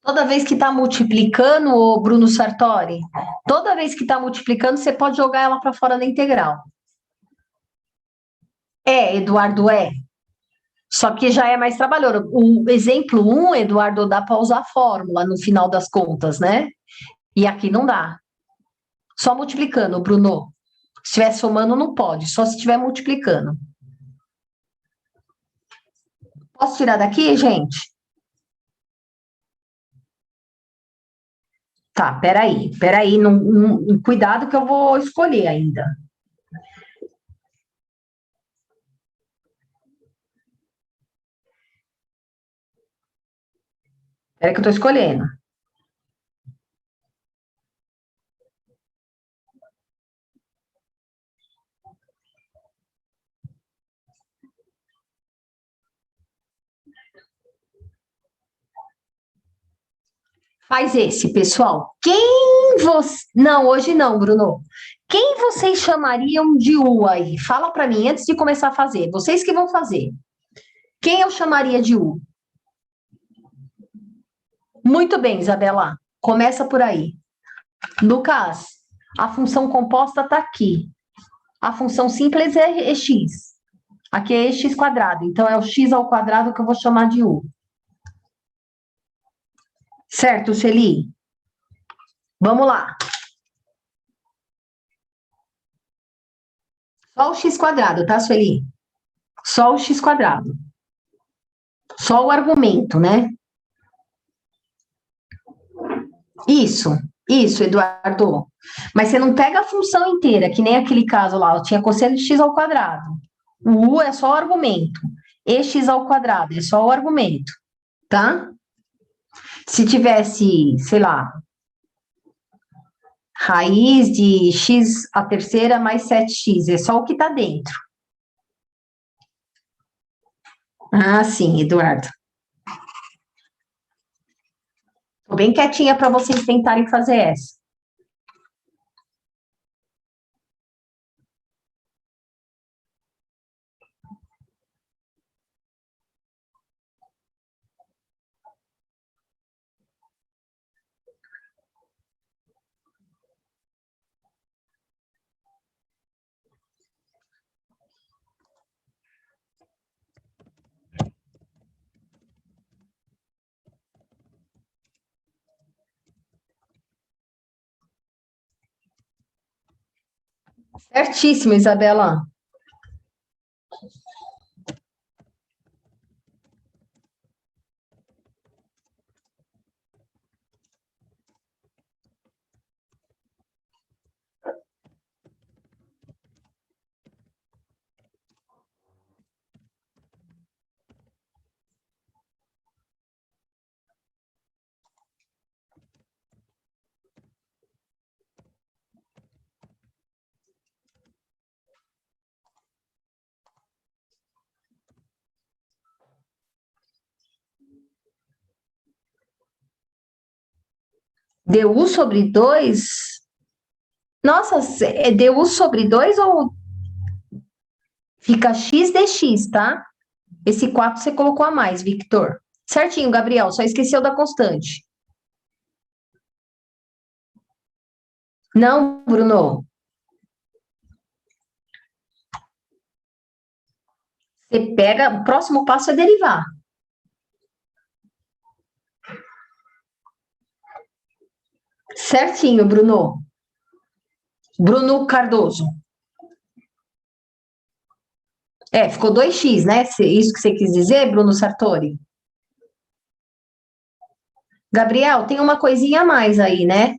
S1: Toda vez que está multiplicando, ô Bruno Sartori, toda vez que está multiplicando, você pode jogar ela para fora da integral. É, Eduardo, é. Só que já é mais trabalhoso. O exemplo 1, Eduardo, dá para usar a fórmula no final das contas, né? E aqui não dá. Só multiplicando, Bruno. Se estiver somando, não pode, só se estiver multiplicando. Posso tirar daqui, gente? Tá, peraí, cuidado que eu vou escolher ainda. Peraí que eu tô escolhendo. Faz esse, pessoal. Quem você... Não, hoje não, Bruno. Quem vocês chamariam de U aí? Fala para mim antes de começar a fazer. Vocês que vão fazer. Quem eu chamaria de U? Muito bem, Isabela. Começa por aí. Lucas, a função composta está aqui. A função simples é x. Aqui é x quadrado. Então, é o x ao quadrado que eu vou chamar de U. Certo, Celi? Vamos lá. Só o x quadrado, tá, Sueli? Só o x quadrado. Só o argumento, né? Isso, Eduardo. Mas você não pega a função inteira, que nem aquele caso lá, eu tinha cosseno de x ao quadrado. O u é só o argumento. E x ao quadrado é só o argumento, tá? Se tivesse, sei lá, raiz de x a terceira mais 7x, é só o que tá dentro. Ah, sim, Eduardo. Tô bem quietinha para vocês tentarem fazer essa. Certíssimo, Isabela. Du sobre 2. Nossa, é du sobre 2 ou fica x dx, tá? Esse 4 você colocou a mais, Victor. Certinho, Gabriel, só esqueceu da constante. Não, Bruno. Você pega, o próximo passo é derivar. Certinho, Bruno. Bruno Cardoso. É, ficou 2x, né? Isso que você quis dizer, Bruno Sartori? Gabriel, tem uma coisinha a mais aí, né?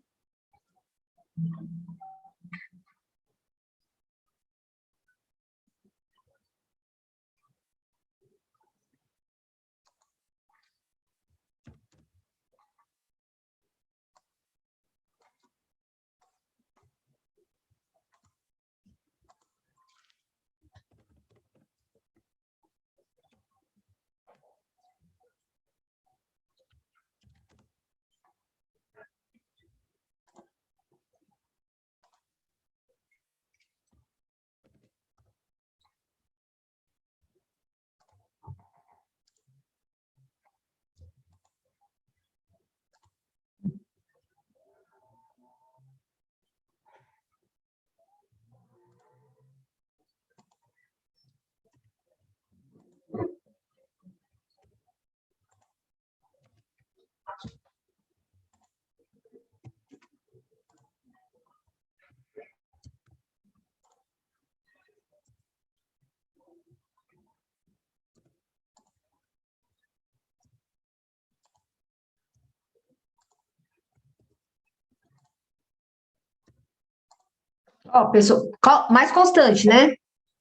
S1: Ó, pessoal, mais constante, né?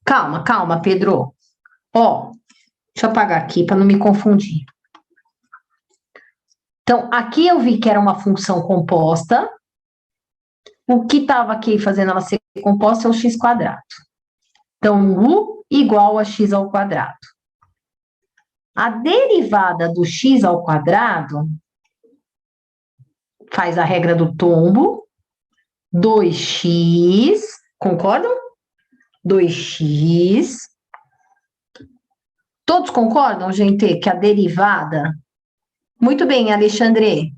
S1: Calma, calma, Pedro. Ó, deixa eu apagar aqui para não me confundir. Então, aqui eu vi que era uma função composta. O que estava aqui fazendo ela ser composta é o x quadrado. Então, u igual a x ao quadrado. A derivada do x ao quadrado faz a regra do tombo. 2x, concordam? 2x. Todos concordam, gente, que a derivada... Muito bem, Alexandre.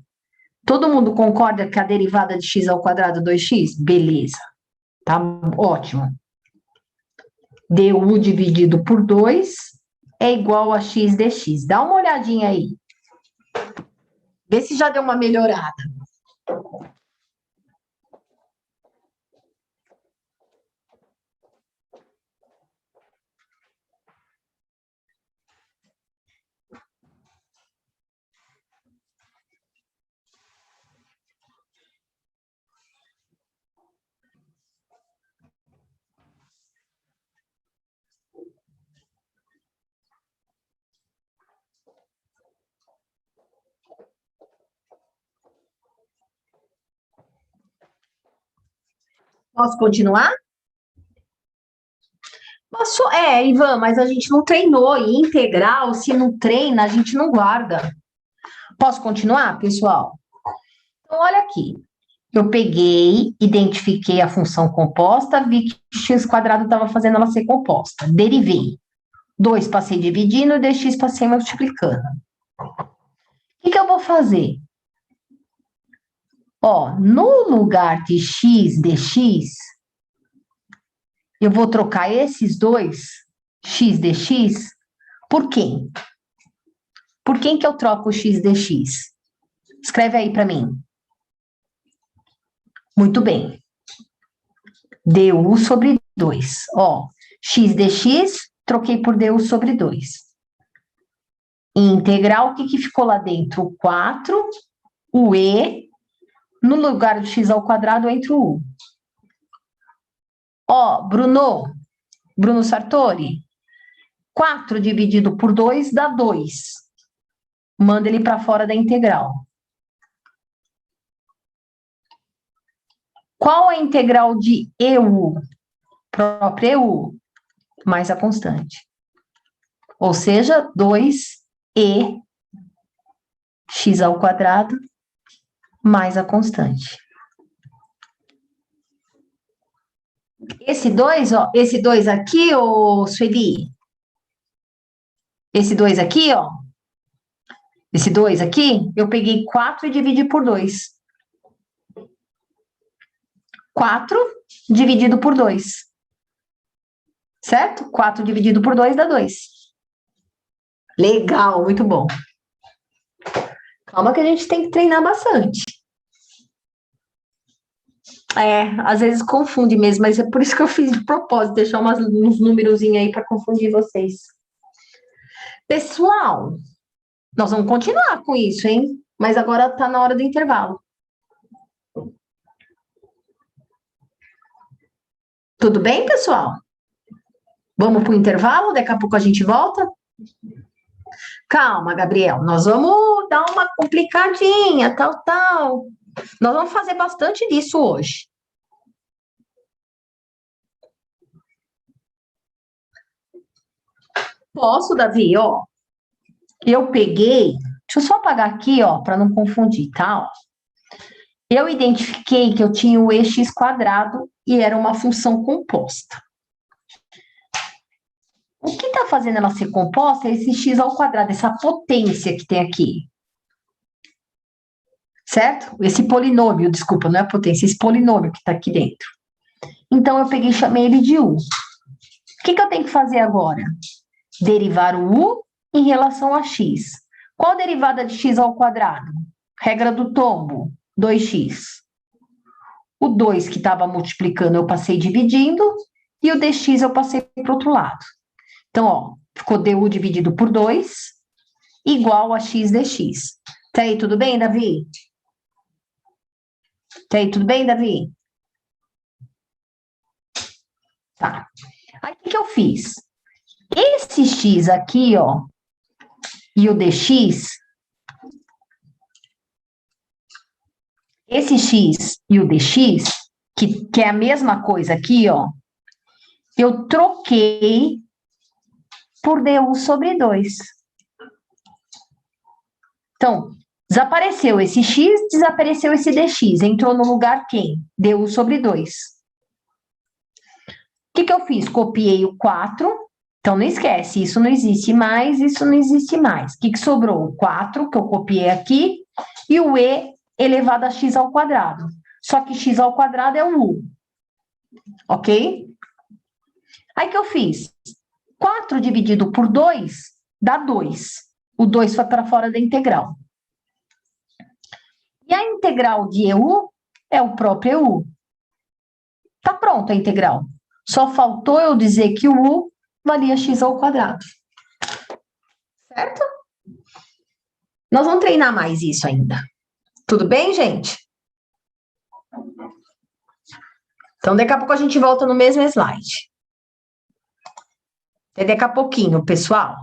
S1: Todo mundo concorda que a derivada de x ao quadrado é 2x? Beleza. Tá ótimo. Du dividido por 2 é igual a x dx. Dá uma olhadinha aí. Vê se já deu uma melhorada. Posso continuar? Posso, Ivan, mas a gente não treinou. E integral, se não treina, a gente não guarda. Posso continuar, pessoal? Então, olha aqui. Eu peguei, identifiquei a função composta, vi que x quadrado estava fazendo ela ser composta. Derivei. 2 passei dividindo e dx passei multiplicando. O que eu vou fazer? Ó, no lugar de x dx, eu vou trocar esses dois, x dx, por quem? Por quem que eu troco o x dx? Escreve aí para mim. Muito bem. du sobre 2. Ó, x dx, troquei por du sobre 2. Integral, o que ficou lá dentro? O 4, o e, no lugar do x ao quadrado, entra o u. Ó, Bruno Sartori, 4 dividido por 2 dá 2. Manda ele para fora da integral. Qual a integral de EU? Própria EU, mais a constante. Ou seja, 2e x ao quadrado mais a constante. Esse 2, ó, esse 2 aqui, ô Sueli, esse 2 aqui, ó, esse 2 aqui, eu peguei 4 e dividi por 2. 4 dividido por 2. Certo? 4 dividido por 2 dá 2. Legal, muito bom. Calma que a gente tem que treinar bastante. Às vezes confunde mesmo, mas é por isso que eu fiz de propósito, deixar uns númerozinhos aí para confundir vocês. Pessoal, nós vamos continuar com isso, hein? Mas agora tá na hora do intervalo. Tudo bem, pessoal? Vamos para o intervalo? Daqui a pouco a gente volta? Calma, Gabriel, nós vamos dar uma complicadinha, tal. Nós vamos fazer bastante disso hoje. Posso, Davi? Ó, eu peguei... Deixa eu só apagar aqui, ó, para não confundir, tá? Ó. Eu identifiquei que eu tinha o ex quadrado e era uma função composta. O que está fazendo ela ser composta é esse x ao quadrado, essa potência que tem aqui. Certo? Esse polinômio, desculpa, não é potência, esse polinômio que está aqui dentro. Então, eu peguei e chamei ele de u. O que eu tenho que fazer agora? Derivar o u em relação a x. Qual a derivada de x ao quadrado? Regra do tombo, 2x. O 2 que estava multiplicando eu passei dividindo, e o dx eu passei para o outro lado. Então, ó, ficou du dividido por 2, igual a x dx. Tá aí, tudo bem, Davi? Tá aí, tudo bem, Davi? Tá. Aí, o que eu fiz? Esse x aqui, ó, e o dx, esse x e o dx, que é a mesma coisa aqui, ó, eu troquei por du sobre 2. Então, desapareceu esse x, desapareceu esse dx. Entrou no lugar quem? Du sobre 2. O que eu fiz? Copiei o 4. Então, não esquece, isso não existe mais, isso não existe mais. O que sobrou? O 4, que eu copiei aqui, e o e elevado a x ao quadrado. Só que x ao quadrado é o u. Ok? Aí, o que eu fiz? 4 dividido por 2 dá 2. O 2 foi para fora da integral. E a integral de EU é o próprio EU. Tá pronta a integral. Só faltou eu dizer que o U valia x ao quadrado. Certo? Nós vamos treinar mais isso ainda. Tudo bem, gente? Então, daqui a pouco a gente volta no mesmo slide. Até daqui a pouquinho, pessoal.